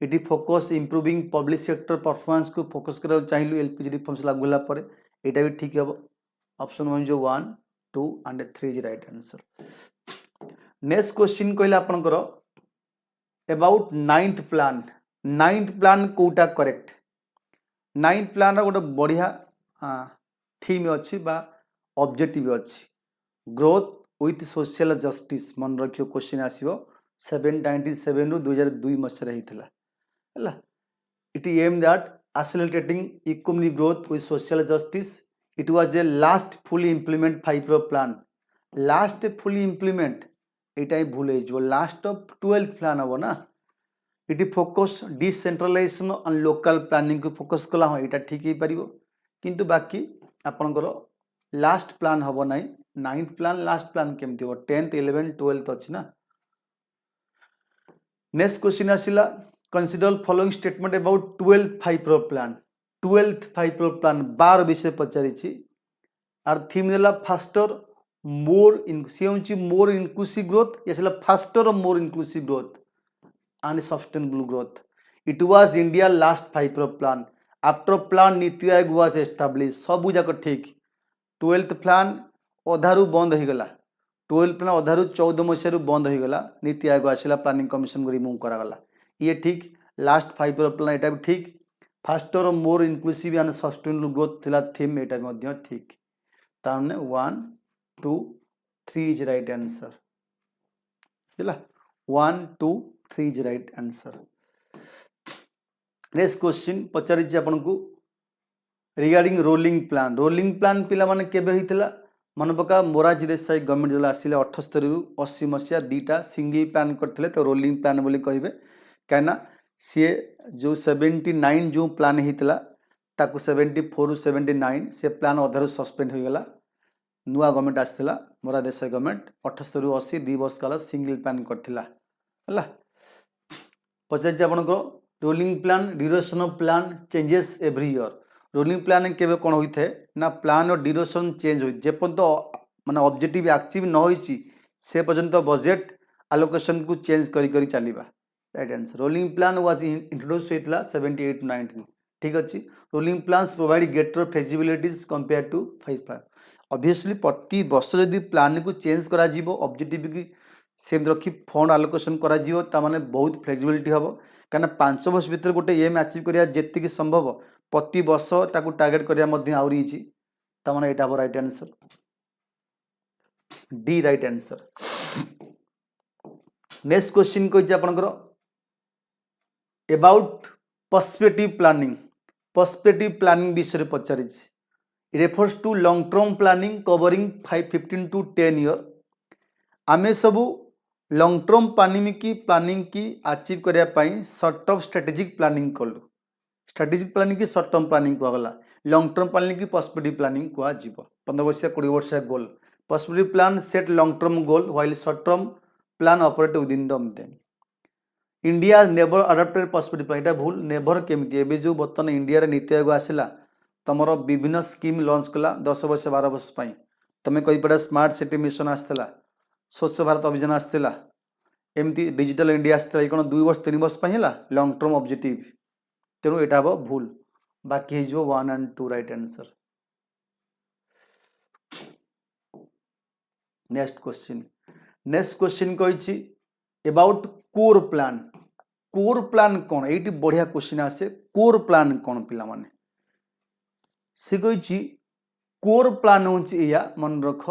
ये focus improving public sector performance को फोकस करा चाहिए एलपीजी रिफॉर्म्स लागू होला यहाँ भी ठीक हम ऑप्शन 1 जो 1 2 and 3 is right answer next question कहला आपनकर अबाउट 9th प्लान कोटा करेक्ट 9th प्लान गोटे बढ़िया थीम अच्छी बा ऑब्जेक्टिव अच्छी ग्रोथ विथ सोशल जस्टिस मन रखियो क्वेश्चन आसीबो 1997 ରୁ 2002 मसीह होता है it aim that accelerating economic growth with social justice it was a last fully implement 5 plan last fully implement एटा ही भूल हो लास्ट ऑफ 12th प्लान हम ना it focus decentralisation and local planning को फोकस कला हाँ यहाँ ठीक हो पार किंतु बाकी आपंकर लास्ट प्लान हम ना 9th प्लान लास्ट प्लान केमती हो 10th 11th 12th अच्छी ना नेक्स्ट क्वेश्चन आसिला consider following statement about 12th plan 12th plan 12 विषय पचारि आर थीम देला फास्टर मोर सी मोर इनक्लूसिव ग्रोथ या faster more inclusive growth and sustainable growth it was India last 5 plan after plan NITI Aayog was establish सब जाक ठीक 12th प्लान अधारू बंद हो गला 12th प्लान अधारू 14 मसीह बंद हो गला नीति आयोग आसला प्लानिंग कमिशन को रिमूव करागला ये ठीक लास्ट 5 प्लान यहाँ भी ठीक faster more inclusive and sustainable growth थिला थीम यहाँ ठीक ताने 1 2 3 इज राइट आंसर है 1 2 3 is right answer next question पचारिछि आपनकु रिगार्डिंग रोलिंग प्लान पिला माने केबे हितला मन पका मोरारजी देसाई गवर्नमेंट जेला आसिले 78 रु 80 मसिया दीटा सिंगल प्लान करथिले तो रोलिंग प्लान बोली कहिबे काना सी जो 79 जो प्लान हितला ताकू 74 रु 79 से प्लान अधारु सस्पेंड हो गला नुआ गवर्नमेंट आसला मोरारजी देसाई गवर्नमेंट 78 रु 80 2 वर्ष काला सिंगल प्लान करथिला हला पचारिछि आपनको rolling plan duration of plan changes every year rolling plan केबे कोन होइथे ना प्लान और ड्यूरेशन चेंज होई जे पर्यंत माने ऑब्जेक्टिव अचीव न होईची से पर्यंत बजेट अलोकेशन को चेंज करी करी चलीबा right answer rolling plan was introduce होइतला 78 to 19 ठीक अछि rolling plans provide greater flexibilities compare to 5 plan obviously प्रति वर्ष जदि प्लान को चेंज करा जीवो ऑब्जेक्टिव की सेम रखी फंड आलोकेशन करा जीवो ता माने बहुत फ्लेक्सिबिलिटी हबो काना 5 वर्ष भीतर गोटे एम अचीव करिया जेतिकी संभव प्रति वर्ष ताकू टार्गेट करिया मध्ये आउरी छि ता माने एटा right answer D right answer next question कोइ आपनकर अबाउट पर्सपेक्टिव प्लानिंग विषय पचारि refers to long term planning covering 15 to 10 year आमे सबू लॉन्ग टर्म प्लानिंग की अचीव करिया पई शॉर्ट टर्म स्ट्रेटेजिक प्लानिंग कलु स्ट्रेटेजिक प्लानिंग की शॉर्ट टर्म प्लानिंग को गला लॉन्ग टर्म प्लानिंग की पर्सपेक्टिव प्लानिंग को जीव 15 वर्ष 20 वर्ष goal perspective plan set long term goal while short term plan operate with in the India never adopted perspective plan एटा भूल नेवर केमिति एबे जो बर्तन इंडिया रे नीति आयोग आसिला तमर विभिन्न स्कीम लॉन्च कला 10 वर्ष 12 वर्ष पई तमे कहि पडा स्मार्ट सिटी मिशन आस्तला स्वच्छ भारत अभियान आस्तला एमती डिजिटल इंडिया आस्तला कोन 2 वर्ष 3 वर्ष पई हला लॉन्ग टर्म ऑब्जेक्टिव तेनु एटा हबो भूल बाकी हे जो 1 and 2 right answer next question कहिछि अबाउट कोर प्लान कोन एटी बढ़िया क्वेश्चन आसे कोर प्लान कोन पिला माने से कहिछि कोर प्लान होछि या मन रख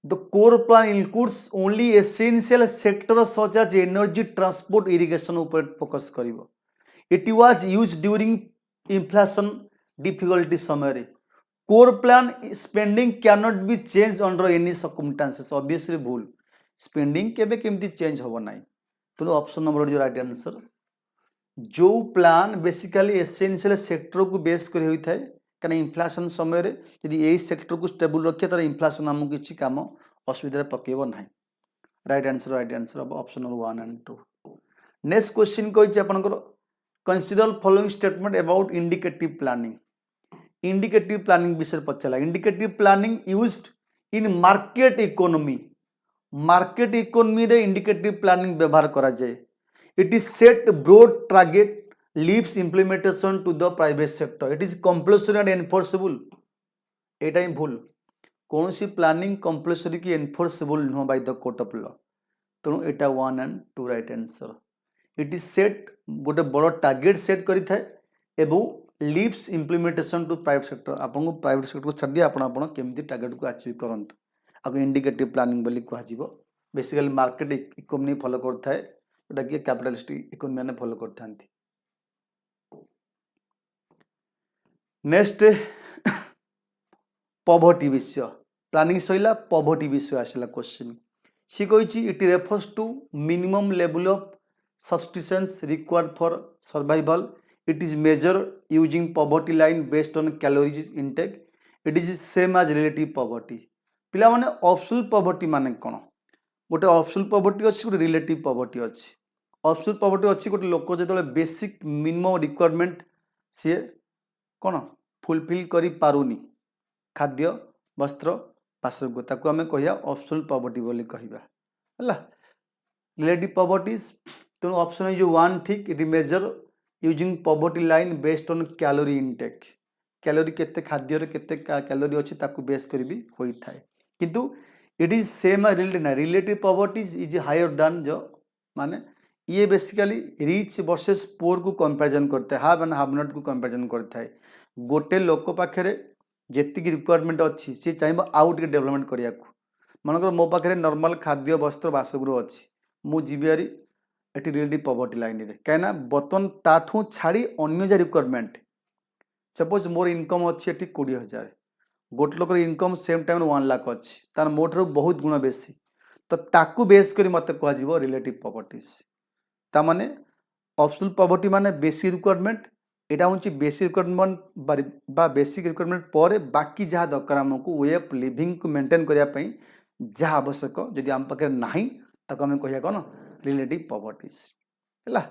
the core plan includes only essential sector such as energy transport irrigation ऊपर फोकस करिवो it was used during inflation difficulty समय core plan spending can not be change under any circumstances obviously भूल स्पेंडिंग केबे केमती चेंज होबो नाही तो ऑप्शन नंबर जो राइट आंसर जो प्लान बेसिकली एसेंशियल सेक्टर को बेस कर होई थाए कना इन्फ्लेशन समय रे यदि एई सेक्टर को स्टेबल रखे तर इन्फ्लेशन हमु किछि काम असुविधा पकेबो नाही राइट आंसर अब option number 1 and 2 next question कहि आपनकर consider following statement about indicative planning विषय पचला indicative planning used in market economy रे इंडिकेटिव प्लानिंग व्यवहार करा जाए it is set broad target leaves implementation to the private sector it is compulsory and enforceable एटा ही भूल कौन सी प्लानिंग कंपल्सरी की एनफोर्सेबल नुह by the court of law तेणु एटा 1 and 2 right answer it is set गोटे बड़ टार्गेट सेट करि थाए एवं leaves implementation to private sector आपको प्राइवेट सेक्टर को छाड़ दिए आपण केमती टार्गेट को अचीव करंतु आगे इंडिकेटिव प्लानिंग बोली कह जीवो बेसिकली मार्केट इकोनॉमी फॉलो करता है जोटा कि कैपिटलिस्टिक इकोनॉमी ने फॉलो करथांती नेक्स्ट पॉवर्टी विषय प्लानिंग सहिला पॉवर्टी विषय आसला क्वेश्चन सी कहिछि it refers to minimum level of subsistence required for survival it is measure using poverty line based on calories intake it is same as relative poverty पिला माने ऑब्सोल्यूट पॉवर्टी माने कोन गोटे ऑब्सोल्यूट पॉवर्टी अछि गोटे रिलेटिव पॉवर्टी अछि ऑब्सोल्यूट पॉवर्टी अछि गोटे लोक जेतले बेसिक मिनिमम रिक्वायरमेंट से कोन फुलफिल करी पारुनी खाद्य वस्त्र बासगृह ताको आमे कहिया ऑब्सोल्यूट पॉवर्टी बोली कहिबा हला रिलेटिव पॉवर्टी तो ऑप्शन जो 1 ठीक it measure using poverty line based on calorie intake calorie केते खाद्य रे केते कैलोरी अछि ताकू बेस करबी होई थाए किंतु it is same relative poverty is higher than जो माने ये बेसिकली रिच वर्सेस पुअर को कंपैरिजन करते हैं हाव एंड हाव नॉट को कंपैरिजन करता है गोटे लोक पाखे जेति रिक्वायरमेंट अच्छी सी चाहिए आउ टे डेवलपमेंट करिया को मनकर मो पाखे नॉर्मल खाद्य वस्त्र बासगृह अच्छी मु जीवियारी एटी रिलेटिव पॉवर्टी लाइन रे कहीं बर्तन ताठू छाड़ी अन्य जा रिक्वायरमेंट सपोज मोर इनकम अच्छी एटी 20,000 गोटे लोकर इनकम सेम टाइम 1 लाख अच्छी तार मो ठार बहुत गुण बेसी तो ताकू बेस कर मत कह रिलेटिव पॉवर्टीज ताने ऑप्शनल पॉवर्टी माने बेसी रिक्वायरमेंट एटा हूँ बेसी रिक्वायरमेंट बेसिक रिक्वायरमेंट पर बाकी जहाँ दरकार आमको वे ऑफ लिविंग को मेंटेन करने जहाँ आवश्यक जदि आम पाखे ना ताको आम कह कौन रिलेटिव पॉवर्टीज है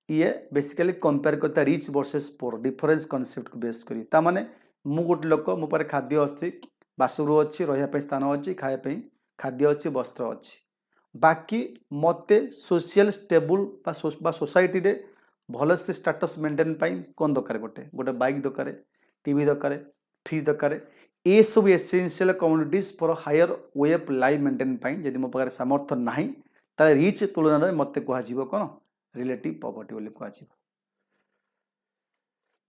ये बेसिकली कंपेयर करता रिच वर्सेस पोर डिफरेंस कॉन्सेप्ट को बेस करी तामाने मु गोटे लोक मो पारे खाद्य अच्छी बासगृह अच्छी रही स्थान अच्छी खायापी खाद्य अच्छी वस्त्र अच्छी बाकी मते सोशल स्टेबल सोसाइटी रे भल से स्टाटस मेंटेन कौन दरकार गोटे गोटे बाइक दरकार टीवी दरकार फ्रिज दरकार ये सब essential commodities for higher way of life maintain जदि मो पाखे सामर्थ्य ना ताले रिच तुलन में मत कह कौन रिलेटिव पॉवर्टी बोली कह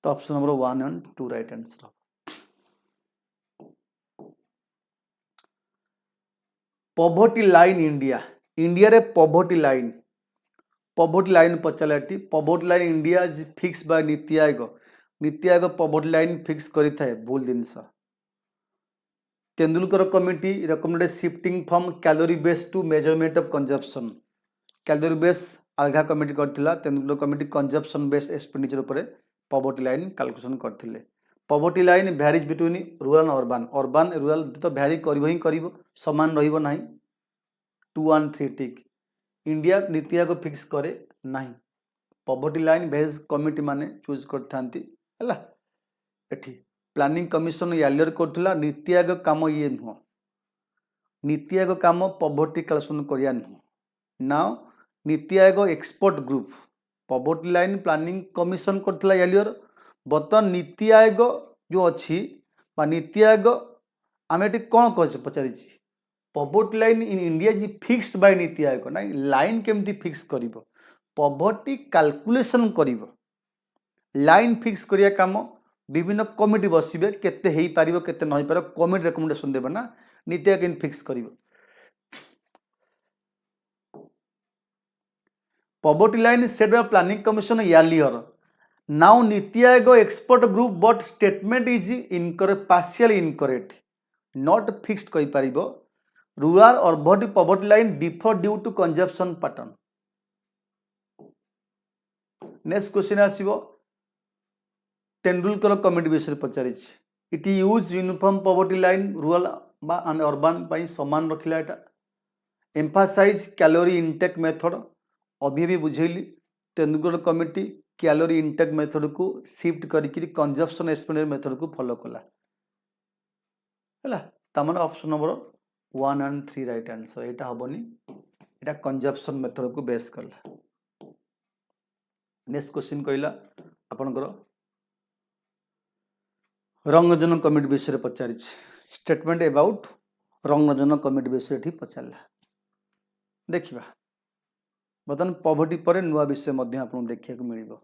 तो option number 1 and 2 right answer poverty line India India रे पॉवर्टी लाइन पचारे poverty line India is fix by NITI Aayog poverty line fix करिथाए भूल जिनस Tendulkar committee recommended shifting from calorie base to measurement of consumption calorie base अलगा कमिटी करथिला Tendulkar committee consumption based expenditure ऊपर पॉवर्टी लाइन कैलकुलेशन करथिले poverty line varies between rural urban rural तो भैरी कर समान रहिबो नाही 2 1 3 टिक इंडिया नीति आयोग फिक्स करे नाही पॉवर्टी लाइन बेस कमिटी माने चूज करथांती हला एठी प्लानिंग कमिशन यालियर करथिला नीति आयोग काम ये नुह नीति आयोग काम पॉवर्टी कैलकुलेशन करिया नुह now NITI Aayog expert group poverty line planning commission करथिला यालियर बर्तमान नीति आयोग जो अच्छी नीति आयोग आम ये कौन कह पचारि पॉवर्टी लाइन इन इंडिया जी फिक्स्ड बाय नीति आयोग ना लाइन केमती फिक्स कर पॉवर्टी कैलकुलेशन कर लाइन फिक्स करिया काम विभिन्न कमिटी बसबे केते हेई पारिबो केते नहीं पार कमिटी रेकमेंडेशन देबे ना नीति आयोग केन फिक्स करिवो poverty line set by planning commission earlier now NITI Aayog expert group but statement is partial incorrect not fixed कहि पारिबो rural urban poverty line differ due to consumption pattern next question आसीबो तेंदुलकर कमिटी विषय पचारि it use uniform poverty line rural बा एंड अर्बन पाई समान रखिला एटा एम्फासाइज कैलोरी इनटेक मेथड अभी भी बुझेली Tendulkar committee calorie intake method को शिफ्ट करके कंजप्शन एक्सपेंडिचर मेथड को फॉलो कला है तामान option number 1 and 3 right answer एटा हबनी एटा कंजप्शन मेथड को बेस कला नेक्स्ट क्वेश्चन कहला आपनकर रंगरंजन कमिटी विषय पचारि स्टेटमेंट अबाउट रंगरंजन कमिटी विषय ठीक पचारला देखिबा बर्तमान पॉवर्टी पर नुआ विषय देखा मिल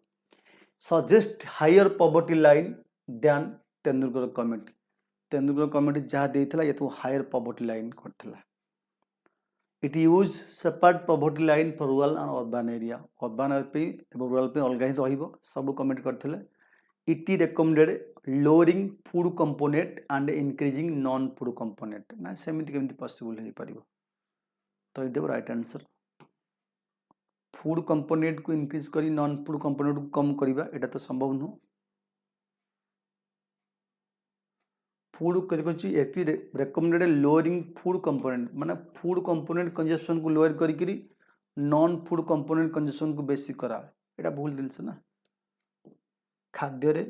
suggest higher poverty line than Tendulkar committee जहाँ देता ये तो हायर पॉवर्टी लाइन करथिला it use separate poverty line for rural and urban area urban पे रूरल पे अलग ही रहिबो सब कमिटी करथिले it recommended lowering food component and increasing non food component ना सेमिति केमिति पॉसिबल हो पारिबो तो it right answer food component को इंक्रीज करी नॉन फूड कंपोनेंट को कम करिबा एटा तो संभव नु फूड कछि रेकमेंडेड लोअरिंग फूड कंपोनेंट माने फूड कंपोनेंट कंजप्शन को लोअर करी नॉन फूड कंपोनेंट कंजप्शन को बेसी करा एटा भूल दिनस ना खाद्य रे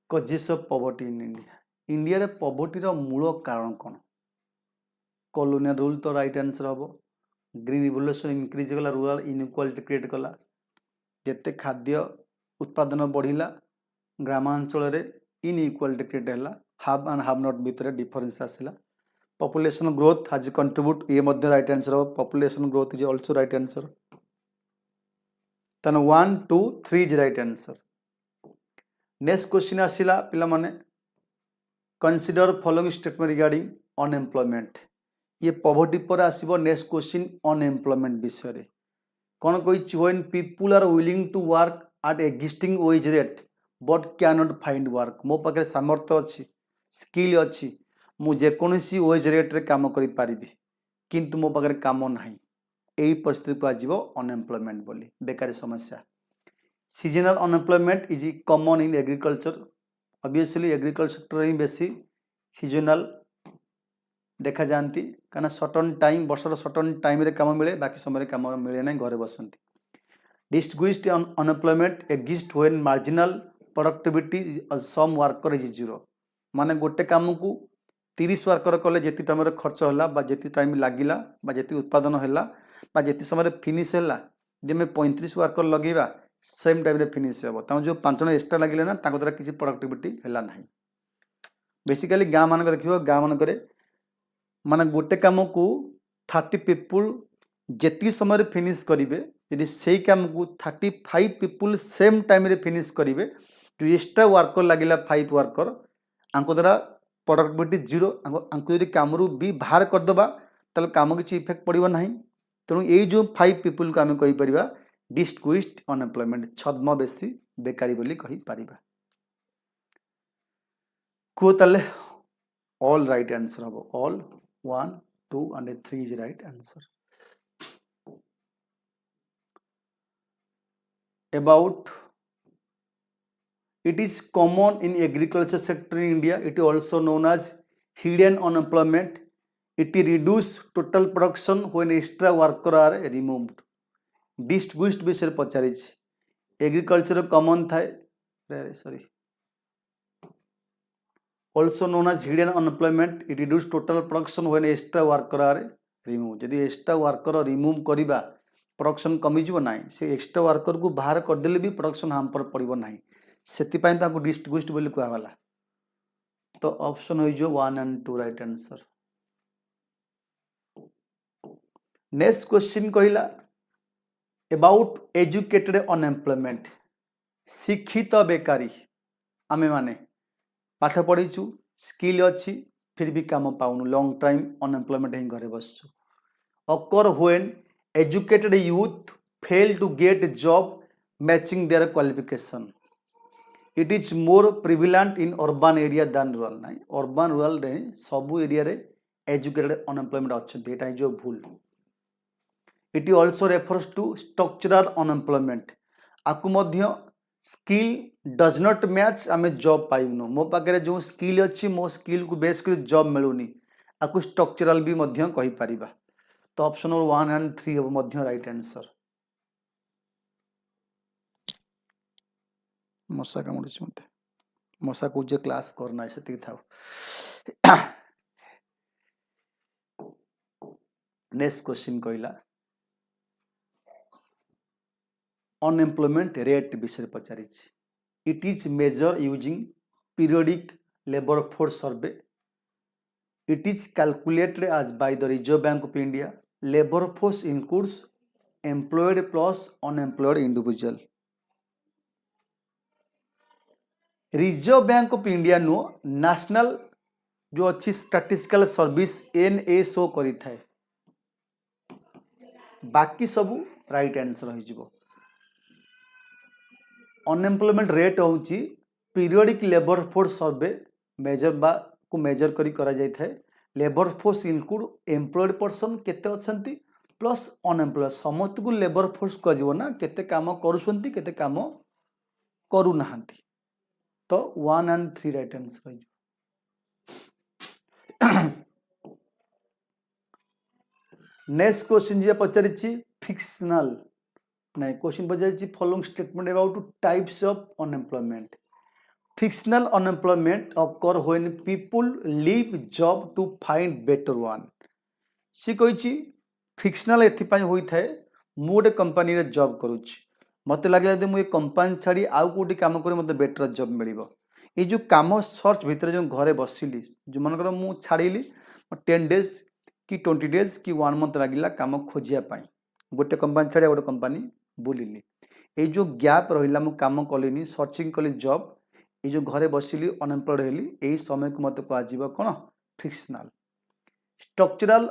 causes of poverty in India रे पॉवर्टी रो मूल कारण कोन कॉलोनियल रूल तो राइट आंसर हम ग्रीन रिवोल्यूशन इंक्रीज कला रूरल इनइक्वालिटी क्रिएट कला जिते खाद्य उत्पादन बढ़िला ग्रामांचल रे इनइक्वालिटी क्रिएट है हाव एंड हाव नॉट भितर डिफरेंस आसला पॉपुलेशन ग्रोथ हाज कंट्रीब्यूट ये मध्य राइट आंसर हम population growth is also right answer तन 1 2 3 is right answer next question आसला पिला माने consider following statement regarding unemployment ये पॉवर्टी पर आसीबो नेक्स्ट क्वेश्चन अनएम्प्लॉयमेंट विषय रे कौन कही when people are willing to work at existing wage rate but can not find work मो पाखे सामर्थ्य अच्छी स्किल अच्छी मु जेकोसी वेज रेट रे काम करि पारिबी किंतु मो पाखे काम नाही एही परिस्थिति को आजीव अनएम्प्लॉयमेंट बोली बेकारी समस्या seasonal unemployment is common in agriculture obviously agriculture ही बेसी सीजनल देखा जाती कहीं सर्टन टाइम वर्षर सर्टन टाइम रे काम मिले बाकी समय काम मिले ना घरे बसंती distinguished unemployment exist when marginal productivity some worker is zero माने गोटे काम को 30 वर्कर कले जेति टाइम खर्च होला बा जेति टाइम लागिला बा जेति उत्पादन हैला बा जेति समय फिनिश हैला जे में 35 वर्कर लगेबा सेम टाइम रे फिनिश हेबो ता जो 5 जन एक्स्ट्रा लागिले ना ताको द्वारा किसी प्रोडक्टिविटी हैला नाही बेसिकली गाँ मान देखियो गाँ मान माने गोटे काम को 30 पीपुल जेति समय फिनिश करेंगे यदि से काम को 35 पीपुल सेम टाइम रे फिनिश करेंगे जो एक्स्ट्रा वर्कर लगिला 5 वर्कर आंको द्वारा प्रोडक्टिविटी जीरो आंको यदि काम भी बाहर करदे ताल काम किसी इफेक्ट पड़ो ना तेणु ये जो 5 पीपुल को आम कहीपर डिस्टिंग्विश्ड अनएम्प्लॉयमेंट छद्म बेसी बेकारी बोली कही पारिबा को ताले ऑल राइट आंसर हम all 1 2 and 3 is right answer about it is common in agriculture sector in India it is also known as hidden unemployment it reduce total production when extra worker are removed distinguished विषय पचारि एग्रीकल्चर कॉमन थाए sorry also known as hidden unemployment it reduce total production when extra worker are removed यदि एक्स्ट्रा वर्कर रिमूव करवा प्रोडक्शन कमी जीव ना से एक्स्ट्रा वर्कर को बाहर करदेले भी प्रोडक्शन हाम पर पड़ो ना से डिस्टिंग्विश्ड बोली कहला तो ऑप्शन हो 1 and 2 right answer next question कहला अबाउट एजुकेटेड अनएम्प्लॉयमेंट शिक्षित बेकारी आमे माने पाठ पढ़ीचु स्किल अच्छी फिर भी काम पाऊनु लॉन्ग टाइम अनएम्प्लॉयमेंट ही घरे बसचु occur when educated youth fail to get job matching their qualification it is more prevalent in urban area than rural ना अर्बन रूरल रे सबू एरिया रे एजुकेटेड अनएम्प्लॉयमेंट अच्छे एटा जो भूल it also refers to structural unemployment आपको मध्य स्किल डज नॉट मैच आम जॉब पाइबनु मो पाखे जो स्किल अच्छी मो स्किल को बेस कर जॉब मिलूनी आपको स्ट्रक्चरल भी मध्य कहि परिबा तो ऑप्शन नंबर 1 and 3 हम मध्य राइट आंसर मशा कामुड़ी मत मशा को जे क्लास करना है से था नेक्स्ट क्वेश्चन कहला अनएम्प्लॉयमेंट रेट विषय पचारि it is measure using periodic labour force survey it is calculated as by the Reserve Bank of India labour force includes employed plus unemployed individual Reserve Bank of India नु नेशनल जो अच्छी स्टैटिस्टिकल सर्विस NSO करी थाए बाकी सब राइट आंसर हो अनएम्प्लॉयमेंट रेट होची periodic labour force survey measure बा को मेजर करी करा जाय थाए labour force include employed person केते अछंती प्लस अनएम्प्लॉयड समस्त को लेबर फोर्स को जीव ना केते काम करूसंती केते काम करू नाहंती तो 1 and 3 राइट आंसर हो नेक्स्ट क्वेश्चन जे पचारिछि फिक्शनल नहीं क्वेश्चन पचारिछि following statement about types of unemployment frictional unemployment occur when people leave job to find better one C कहिछि फिक्शनल एथिपाई होई थाए मु गोटे कंपनी रे जॉब करूछि मते लागला जे मु ए कंपनी छाड़ी आउ कोटी काम करे मते बेटर जॉब मिलिबो ए जो काम सर्च भीतर जो घरे बसिली जो मनकर मु छाड़ीली 10 days कि 20 days कि 1 month लागिला काम खोजिया पाई गोटे कंपनी छाड़ी गोटे कंपनी बुलिली ए जो गैप रहिला मु काम कलिनी सर्चिंग कली जॉब ये जो घरे बसिली अनएम्प्लॉयड हेली यही समय को मत को आजीव कौन frictional structural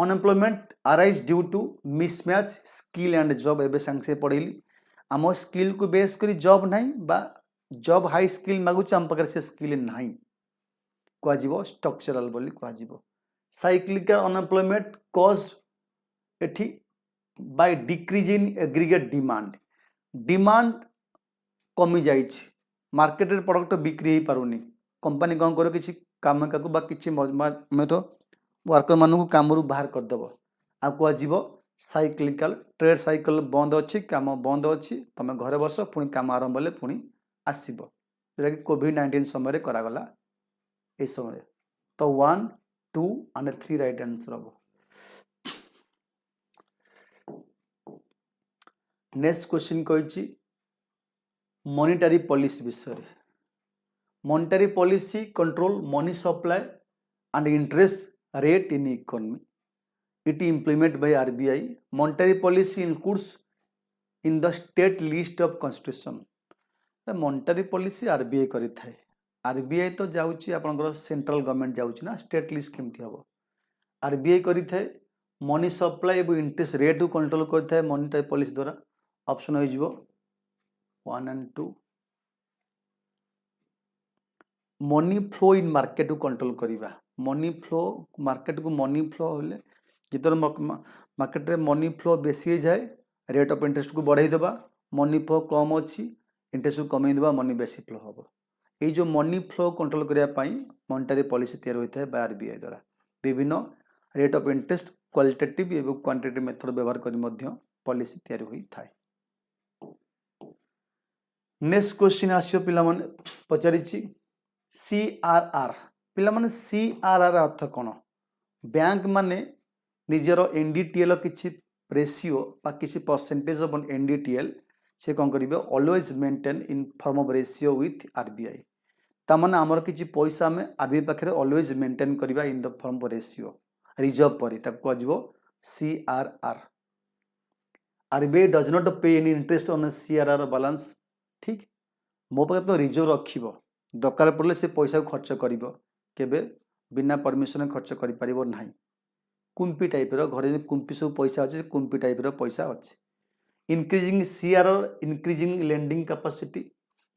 unemployment arise due to mismatch skill and job एबे सांगे पढ़ेली आम स्किल को बेस करी जॉब नहीं बा जॉब हाई स्किल मागुच आम पाखे से स्किल नहीं कह स्ट्रक्चरल बोली कह साइक्लिकल अनएम्प्लॉयमेंट कॉज्ड एठी by decrease in aggregate demand demand कमी जाइए मार्केट रे प्रोडक्ट बिक्री हो पारुनी कंपनी कौन कर किसी काम का तो वर्कर मानू काम बाहर करदेव आ कह साइक्लिकल ट्रेड साइकिल बंद अच्छी काम बंद अच्छी तुम घरे बस पुणी काम आरंभ हेले पुणी आसब जोटा कि कोविड-19 समय करागला ये समय तो 1 2 एंड 3 राइट आंसर हम। नेक्स्ट क्वेश्चन कही मॉनिटरी पॉलिसी विषय monetary policy control money supply and interest rate in economy it implemented by RBI monetary policy includes in the state list of constitution monetary policy RBI करी थाए RBI तो जाउची आपनकर सेंट्रल गवर्नमेंट जाउची ना स्टेट लिस्ट केमती हबो RBI करी थाए मनी सप्लाई एवं इंटरेस्ट रेट को कंट्रोल करी थाए मॉनिटरी पॉलिसी द्वारा ऑप्शन हो जिवो 1 and 2 money flow in market को कंट्रोल करिवा मनी फ्लो मार्केट को मनी फ्लो होले जितने मार्केट रे मनी फ्लो बेसी जाए रेट ऑफ इंटरेस्ट को बढ़ाई देबा मनी फ्लो कम अच्छी इंटरेस्ट को कमी देबा मनी बेसी फ्लो हम ये जो मनी फ्लो कंट्रोल करने मॉनिटरी पॉलिसी तैयार होता है बाय RBI द्वारा विभिन्न रेट ऑफ इंटरेस्ट क्वालिटेटिव एवं क्वांटिटेटिव मेथड व्यवहार कर पॉलिसी तैयार होता है। नेक्स्ट क्वेश्चन आसियो पिला माने पचारि CRR पिला माने CRR अर्थ कौन बैंक माने निजर NDTL किसी रेशियो किसी परसेंटेज ऑफ NDTL से कौन करेंगे always maintain in form of ratio with RBI तामाने आमर किसी पैसा में RBI पाखे ऑलवेज मेंटेन करबा इन the form of ratio reserve पर ताको कहजिवो CRR RBI डज नॉट पे any interest on CRR balance ठीक मो पाखे तो रिजर्व रखिबो दरकार पड़ले से पैसा को खर्च करिवो केबे बिना परमिशन खर्च करि परिबो नाही कुंपी टाइप घर कुंपी सब पैसा अच्छे कुंपी टाइप पैसा अच्छे increasing CRR increasing lending capacity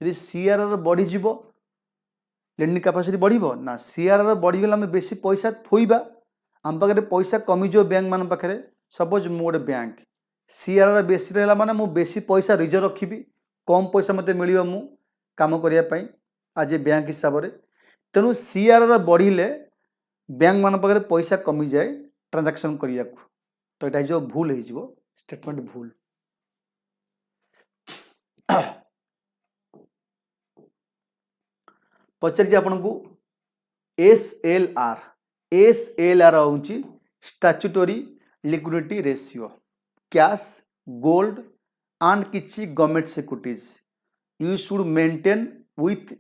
यदि CRR बढ़ीज लेंडिंग कैपेसिटी बढ़ो ना CRR बढ़ीगला आम बेसी पैसा थोइबा आम पाखे पैसा कमिज बैंक मान पाखे सपोज मु गोटे बैंक CRR बेसी रहा माने मु बेसी पैसा रिजर्व रखी कम पैसा मत मिल मु काम करने आज ए बैंक हिसाब से तेणु CRR बढ़िले बैंक मान पाखे पैसा कमी जाए ट्रांजैक्शन करिया तो ये जो भूल हो स्टेटमेंट भूल पचार आपन को SLR हूँ statutory liquidity ratio cash gold and किसी government securities you should maintain with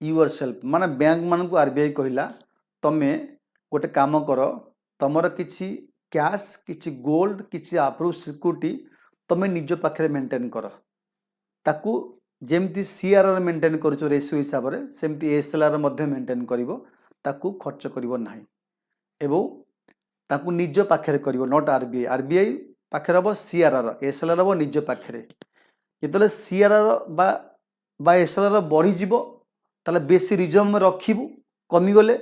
your self माने बैंक मान को RBI कहला तमे गोटे काम कर तुमर किसी कैश किसी गोल्ड किसी अप्रूव सिक्यूरिटी तुम्हें निज पाखे मेंटेन कर ताकू जेमती CRR मेंटेन कर रेशियो हिसाब से सेमती SLR मेंटेन कर खर्च करिवो नाही एवं ताकू निज पाखे कर नॉट RBI पाखे हम CRR SLR हम निज पाखे जो CRR बा SLR बढ़ीज ताले बेसी रिजर्व में रखिबू कमीगले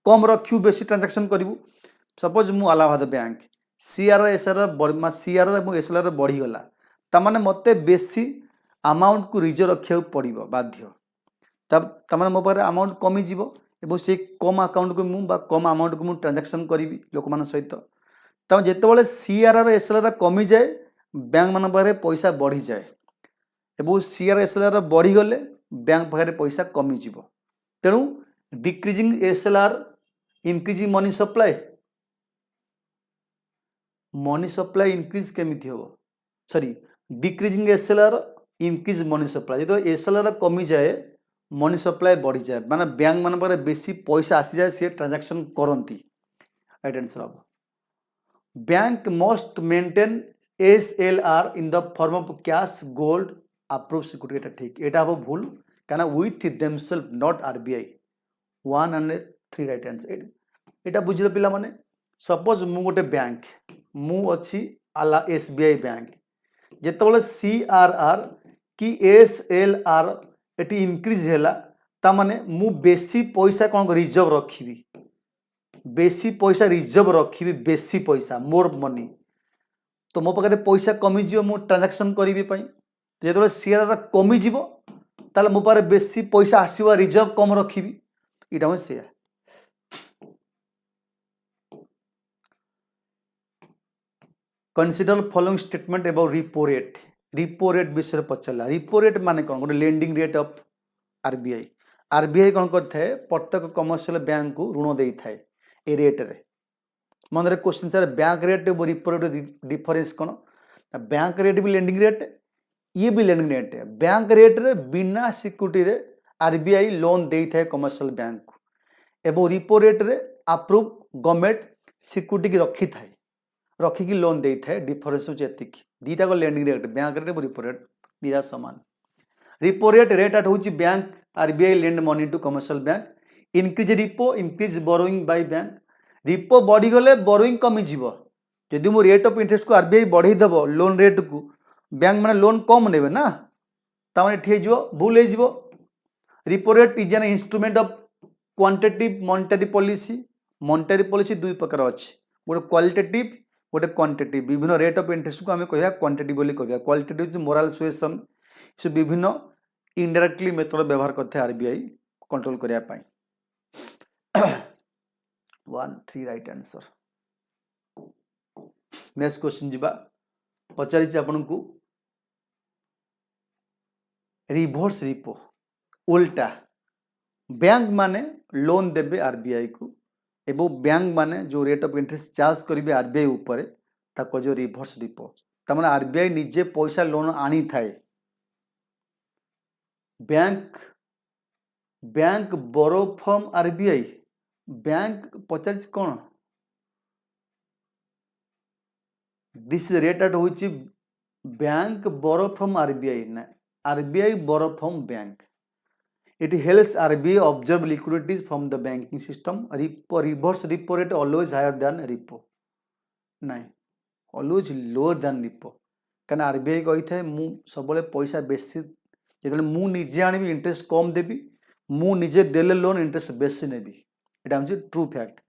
कम रखिबू बेसी ट्रांजैक्शन करिवू सपोज मु अलाहाबाद बैंक CRR और SLR बढ़ीगला तामाने मते बेसी अमाउंट को रिजर्व रखा पड़ो बाध्य तमाने मो पाखे अमाउंट कमी जीवो एवं से कम अकाउंट को मुझे कम अमाउंट को मुझे ट्रांजैक्शन करी लोक मान सहित तब जितेबाला CRR SLR कमी जाए बैंक मान पाखे पैसा बढ़ी जाए एवं CRR SLR बढ़ीगले बैंक पाखे पैसा कमी जीवो तेणु decreasing SLR increasing money supply increase केमिति हो sorry decreasing SLR increase money supply जो SLR कमी जाए मनी सप्लाई बढ़ी जाए माने बैंक मान पाखे बेसी पैसा आसी जाए सी ट्रांजैक्शन करती राइट आंसर हम bank must maintain SLR in the form of cash gold approve security ठीक एटा हम भूल कहना with themselves not RBI 1 and 3 right answer एटा बुझिल पिला माने सपोज मु गोटे बैंक मु अछि आला एसबीआई बैंक जेतबले सीआरआर कि एसएलआर एटी इंक्रीज हैला ता माने मु बेसी पैसा कोन रिजर्व रखिबी बेसी पैसा रिजर्व रखिबी बेसी पैसा मोर मनी तो मो पाखे पैसा कमिज मु ट्रांजैक्शन करी जो सीआरआर कमिज ताले मो पारे बेसी पैसा आसीबा रिजर्व कम रखिबी इटा हम से consider following statement about repo rate विषय पचारा रिपो रेट माने कौन गोटे lending rate of RBI RBI कौन करथे प्रत्येक कमर्शियल बैंक को ऋण दे थाए ए रेट रे मन रे क्वेश्चन सर बैंक रेट और रिपो रेट डिफरेंस कौन बैंक रेट भी लेंडिंग रेट ये भी लेंडिंग रेट है बैंक रेट रे बिना सिक्यूरिटी रे आरबीआई लोन दे थाए कमर्शियल बैंक को एवं रिपो रेट रे अप्रूव गवर्नमेंट सिक्यूरिटी की रखी थाए रखिकी लोन दे थाए डिफरेंस होची एतिकी दीटा को लेंडिंग रेट बैंक रेट और रिपो रेट दीटा समान रिपो रेट एट होची bank RBI lend money to commercial bank increase repo increase borrowing by bank repo बढ़ी गले बोरोइंग कमी जीवो यदि मो रेट ऑफ इंटरेस्ट को आरबीआई बढ़ई देबो लोन रेट को बैंक माने लोन कम नेबे ना ता माने ठिए जीवो भूल हे जीवो repo rate is an instrument of quantitative monetary policy दुई प्रकार अछि गोटे क्वालिटेटिव गोटे क्वांटिटेटिव विभिन्न रेट ऑफ इंटरेस्ट को हमें कहया क्वांटिटेटिव बोली कहया क्वालिटेटिव मोरल सुएशन से विभिन्न इनडायरेक्टली मेथड व्यवहार करथे आरबीआई कंट्रोल करिया पाई 1 3 राइट आंसर नेक्स्ट क्वेश्चन जीवा पचारि आपन को रिवर्स रिपो उल्टा बैंक माने लोन देबे आरबीआई को एवं बैंक माने जो रेट ऑफ इंटरेस्ट चार्ज करेंगे आरबीआई ऊपर ताको जो रिवर्स रिपो तमाने आरबीआई निजे पैसा लोन आनी थाए bank borrow from RBI bank पचार कौन दिस रेट एट होची बैंक बोरो फ्रॉम आरबीआई ना RBI borrow from bank it helps RBI observe liquidities from the banking system reverse repo rate always higher than repo नहीं always lower than repo कारण RBI कही थाए मु सबले पैसा बेसी जेतले मु निजे आनिबी इंटरेस्ट कम देबी मु निजे देले लोन इंटरेस्ट बेसी नेबी एटा हमजे ट्रू फैक्ट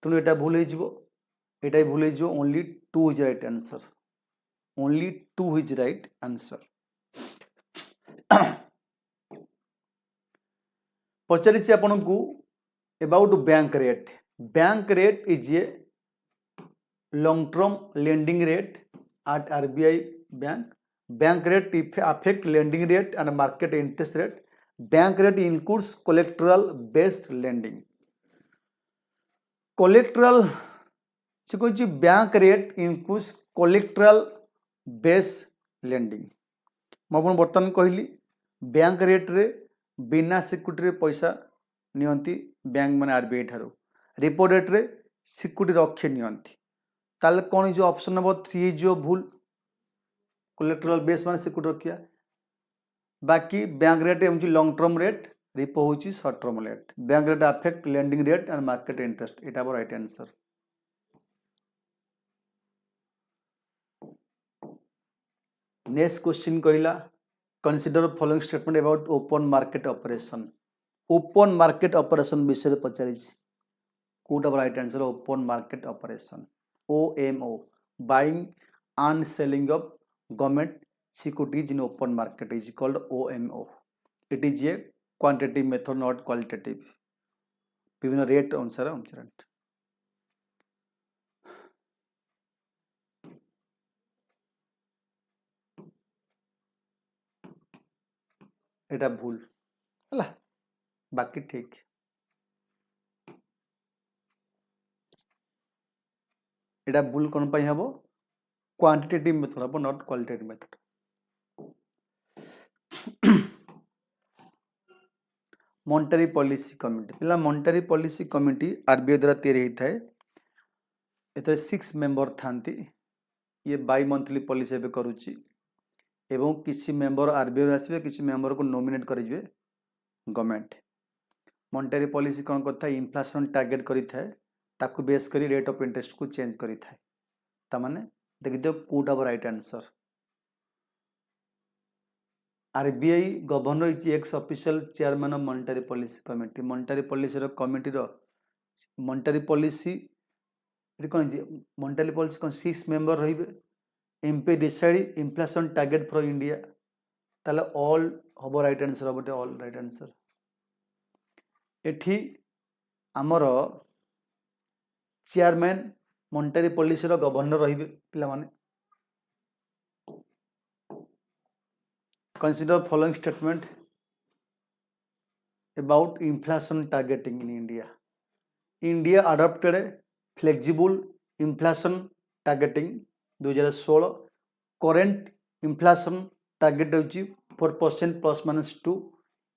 तुनु एटा भूल हे जिवो एटा भूल हे जिवो only 2 is right answer only 2 is right answer पचारि आपन को about bank rate is a long term lending rate at RBI bank rate affect lending rate and market interest rate bank rate includes collateral based lending collateral से कोई bank rate includes collateral based lending मैं बर्तमान कहली बैंक रेट रे बिना सिक्यूरिटी पैसा नियंती बैंक माने आरबीआई ठारो रिपो रेट रे सिक्यूरिटी रखे नियंती ताले कौन जो ऑप्शन नंबर 3 जो भूल कोलेटरल बेस माने सिक्यूरिटी रखिया बाकी बैंक रेट एमजी लॉन्ग टर्म रेट रिपो होची short term rate bank rate affect lending rate and market interest एटा राइट आंसर नेक्स्ट क्वेश्चन कहला consider following statement about open market operation विषय पचारि कोटा right answer open market operation OMO buying and selling of government securities in open market is called OMO it is a quantitative method not qualitative विभिन्न रेट अनुसार एटा भूल हला बाकी ठीक एटा भूल कोन पई हबो क्वांटिटेटिव मेथड हबो not qualitative method monetary policy committee पिला मॉनेटरी पॉलिसी कमिटी आरबीआई द्वारा तैयारी होई थाए एते 6 मेंबर थांती ये बाई मंथली पॉलिसी एबे करूची एवं किसी मेंबर आरबीआई आसबे किसी मेंबर को नॉमिनेट करिवे गवर्नमेंट मॉनेटरी पॉलिसी कौन करता है इन्फ्लेशन टारगेट करी थाए ताकू बेस करी रेट ऑफ इंटरेस्ट को चेंज करी थाए तामाने देखि दियो कोटा right answer RBI governor is ex official chairman of monetary policy committee monetary policy रो कमिटी रो मॉनेटरी पॉलिसी कौन मॉनेटरी पॉलिसी कौन 6 मेंबर रहिबे MP decide inflation target for India ताले ऑल हबो राइट आंसर हबो ऑल राइट आंसर एठी आमर चेयरमैन मॉनेटरी पॉलिसी रो गवर्नर रहिबे पिला माने consider following statement about inflation targeting in India. India adopted a flexible inflation targeting 2016 current inflation target is 4% plus minus 2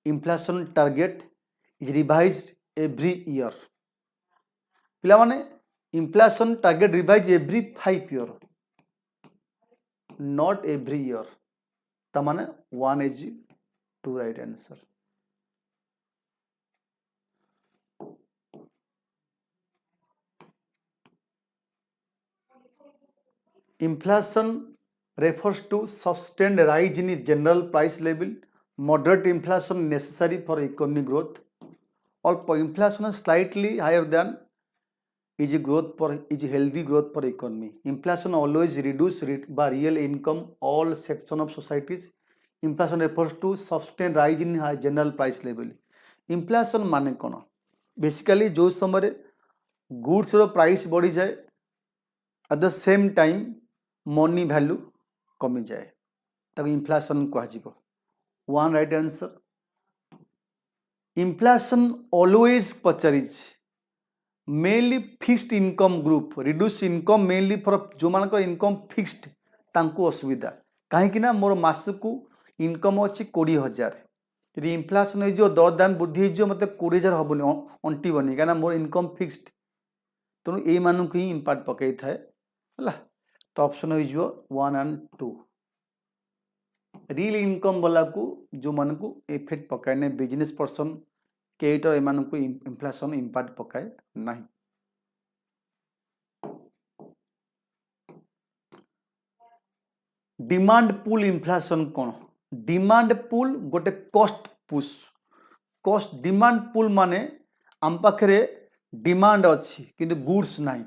inflation target is revised every year पिला माने inflation target revised every 5 year not every year तमाने 1 is 2 right answer inflation refers to sustained rise in general price level moderate inflation necessary for economic growth or inflation slightly higher than is healthy growth for economy inflation always reduce by real income all section of societies inflation refers to sustained rise in high general price level inflation माने कौन बेसिकली जो समय गुड्स रो प्राइस बढ़ी जाए at the same time money value कमी जाए ताको इन्फ्लेशन कह 1 राइट आंसर इन्फ्लेशन ऑलवेज पचारिज mainly fixed income group reduce income mainly for जो मान इनकम फिक्स्ड तांको असुविधा कहीं ना मोर मासकू इनकम अच्छी 20,000 यदि इन्फ्लेशन हो दर दाम वृद्धि हो मत 20,000 हेनी अंटबनी कहीं मोर इनकम फिक्स्ड तेणु ये मानक ही इम्पैक्ट पकई थाए है तो ऑप्शन हो 1 and 2 रियल इनकम वाला को जो मान को इफेक्ट पकाए बिजनेस पर्सन केटर एमान को इन्फ्लेशन इम्पैक्ट पकाए नहीं डिमांड पुल इन्फ्लेशन कौन डिमांड पुल गोटे cost push cost demand pull माने आम पाखे डिमांड अच्छी किंतु गुड्स नहीं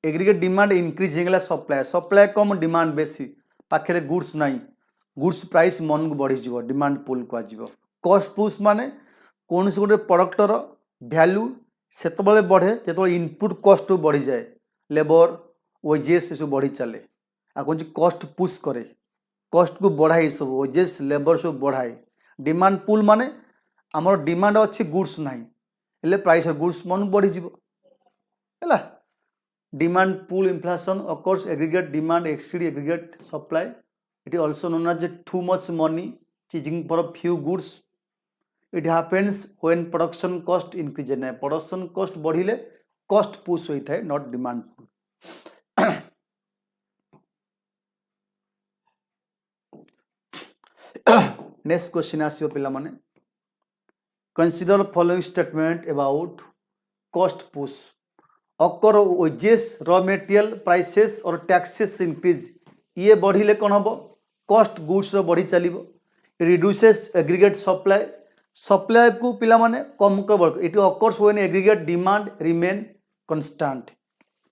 एग्रीगेट डिमांड इंक्रीज होगा सप्लाय सप्लाय कम डिमांड बेसी पाखे गुड्स नहीं गुड्स प्राइस मन को बढ़ी डिमांड पुल कह कॉस्ट पुश माने कौन से गोटे प्रडक्टर भैल्यू से बढ़े जो इनपुट कॉस्ट बढ़ी जाए लेबर वेजेस सब बढ़ी चले आ कौन कॉस्ट पुश करे कॉस्ट को बढ़ाई सब वेजेस लेबर सब बढ़ाए डिमांड पुल माने आमर डिमांड अच्छी गुड्स नहीं हेले प्राइस गुड्स मन बढ़ी है demand pull inflation occurs aggregate demand exceed aggregate supply it is also known as too much money chasing for few goods it happens when production cost increase ना प्रोडक्शन कॉस्ट बढ़िले कॉस्ट पुश होता है not demand pull next question आसियो पिला माने consider following statement about cost push occur wages raw material prices और टैक्सेस इंक्रीज ये बढ़िले कौन हम कॉस्ट गुड्स बढ़ी चलो रिड्यूसेस एग्रीगेट सप्लाई सप्लाई को पिला माने कम कर it occurs when aggregate demand remain constant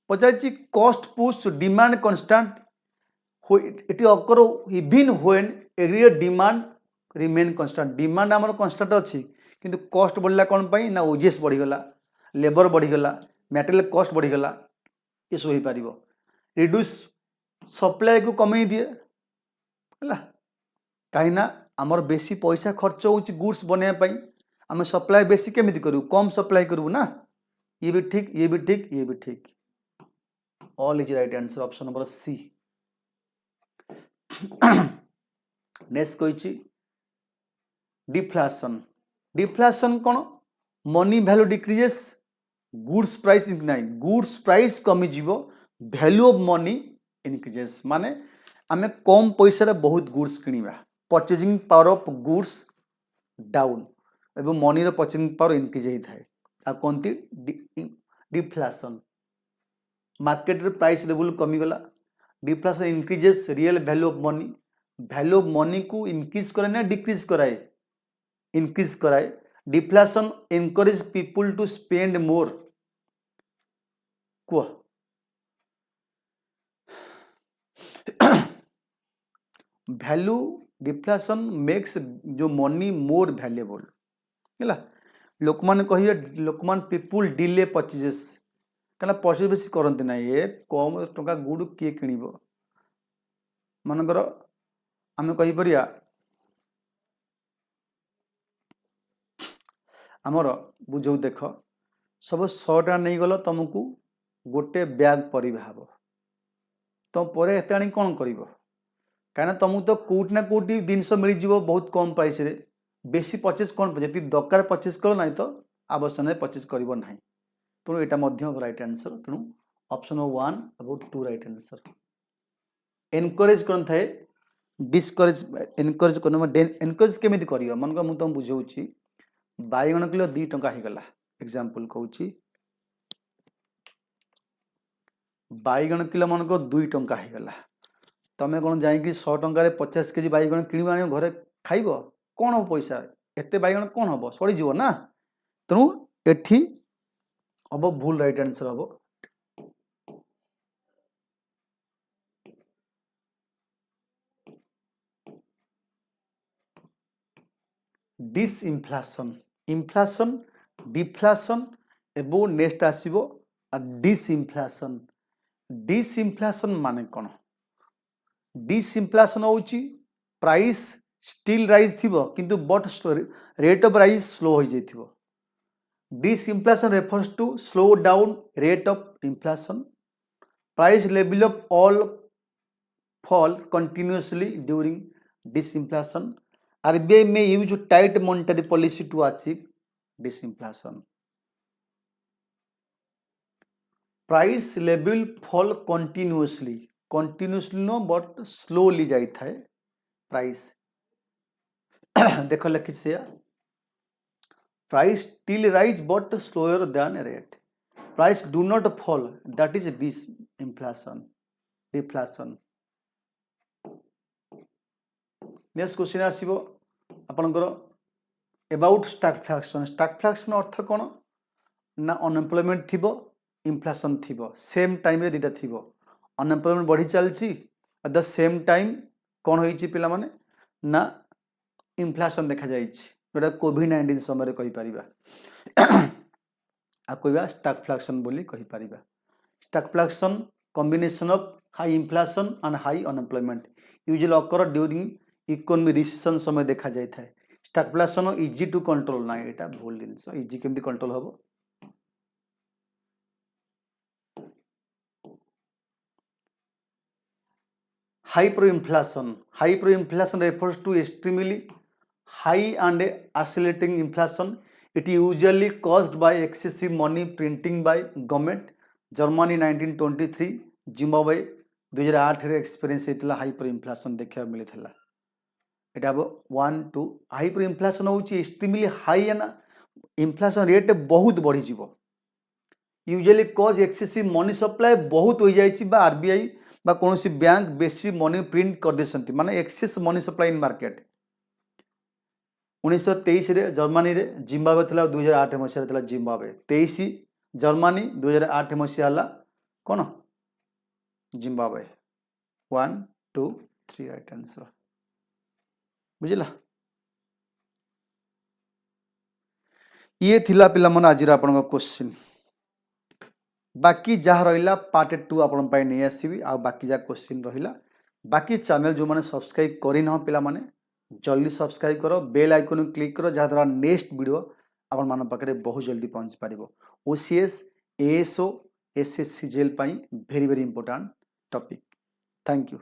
Pachar cost push demand constant it occur even when aggregate demand remain constant demand आमर कांस्टेंट अच्छी किंतु कॉस्ट बढ़ला कौन पाई ना वेजेस बढ़ीगला लेबर बढ़ीगला मटेरियल कॉस्ट बढ़ीगला ये सब हो पार रिड्यूस सप्लाई को कमे दिए है कहीं आमर बेसी पैसा खर्च हो गुड्स बनवाई आम सप्लाई बेसी केमी करूँ कम सप्लाई करूँ ना ये भी ठीक ये भी ठीक ये भी ठीक all is right answer option number C next कही डिफ्लेशन डिफ्लेशन कौन money value decreases goods price नहीं गुड्स प्राइस कमिज वैल्यू ऑफ मनी इनक्रीजेस माने आमे कम पैसा बहुत गुड्स किनिबा purchasing power of goods down एवं मनी परचेजिंग पावर इनक्रीज होता है आ कौन डिफ्लेशन मार्केट रे प्राइस लेवल कमीगला deflation increases real value of money को इंक्रीज करे ना डिक्रीज कराए इंक्रीज कराए deflation encourage people to spend more कुह वैल्यू डिफ्लेशन मेक्स जो मनी मोर वैल्यूएबल है लोक मैंने कहे लोक मान पीपुल डिले परचेजेस क्या परचेज बेसी करते ना ये कम टंका गुड़ किए किणव मनकर आम कहीपर आमर बुझौ देख सब 100 टका नहीं गल तुमको गोटे बैग परिवा हम तुम पर एत आनी कौन कर कहीं तुमको तो कौटी ना कौटी जिनस मिल बहुत कम प्राइस रे बेसी परचेज कौन जी दरकार परचेज कर ना तो आवश्यक परचेज कर ना तेणु यहाँ रईट आंसर तेणु option 1 about 2 right answer encourage कौन थाए डिस्करेज एनकरेज एनकरेज केमी कर मन मुझे तुम बुझाऊँ बैगण किलो 2 टंका होगला एग्जांपल कहूँ बैगण किलो मन को 2 टंका होगला तमें कौन जा 100 टंकार 50 केजी बैगण कि आन घरे खाइब कौन हम पैसा एत बैगण कौन हम सड़ीज ना तेणु एठी हम भूल राइट आंसर हम डिसइनफ्लेशन इनफ्लेशन डिफ्लेशन एवं नेक्स्ट आसीबो डिसइनफ्लेशन डिसइनफ्लेशन माने कौन डिसइनफ्लेशन होची प्राइस स्टिल राइज थिबो किंतु but rate of rise slow हो जाइथिबो disinflation refers to slow down rate of inflation price level of all fall continuously during disinflation RBI may use tight monetary policy to achieve disinflation. Price level fall continuously no but slowly जाई थाए price देखो लिखी से price still rise but slower than rate price do not fall that is disinflation deflation. Next question आसीबो आपनकर अबाउट स्टैगफ्लेशन अर्थ कौन ना अनएम्प्लॉयमेंट थिबो इन्फ्लेशन थिबो सेम टाइम रे दिटा थिबो अनएम्प्लॉयमेंट बढ़ी चलची एट द सेम टाइम कौन होईची पिला माने ना इन्फ्लेशन देखा जाईची जोटा कोविड-19 समय रे कहि परिबा आ कहबा स्टैगफ्लेशन बोली कहि परिबा stagflation combination of high inflation and high unemployment usually occur during economy recession समय देखा जाए था स्टैगफ्लेशन इजी टू कंट्रोल ना ये भूल जिनस इजी केमती कंट्रोल हम hyperinflation refers to extremely high and accelerating inflation it usually caused by excessive money printing by government Germany 1923 Zimbabwe 2008 रे एक्सपीरियंस होता हाइपरइन्फ्लेशन देखा मिलता एटा 1 2 हाइपर इन्फ्लेशन होची एक्सट्रीमली हाई है ना इन्फ्लेशन रेट बहुत बढ़ी जीवो usually cause excessive money supply बहुत हो जाइछि बा आरबीआई बा कोनोसी बैंक बेसी मनी प्रिंट कर देसंती माने excess money supply in market 1923 रे जर्मनी रे जिम्बाब्वे थला 2008 मसिया थला जिम्बाब्वे 23 जर्मनी 2008 मसिया हला कोन जिम्बाब्वे 1 2 3 राइट आंसर बुझला ये थिला पिला मन आज आपण क्वेश्चन बाकी जहाँ रहा पार्ट 2 आपण पाई नहीं आसीबी आ बाकी जहाँ क्वेश्चन रहा बाकी चैनल जो मैंने सब्सक्राइब करना पिला माने जल्दी सब्सक्राइब करो बेल आइकन क्लिक करो जहाँ द्वारा नेक्स्ट वीडियो आपण मान पाखे बहुत जल्दी पहुँच पार OCS ASO SSC जेल पाई very very important topic thank you.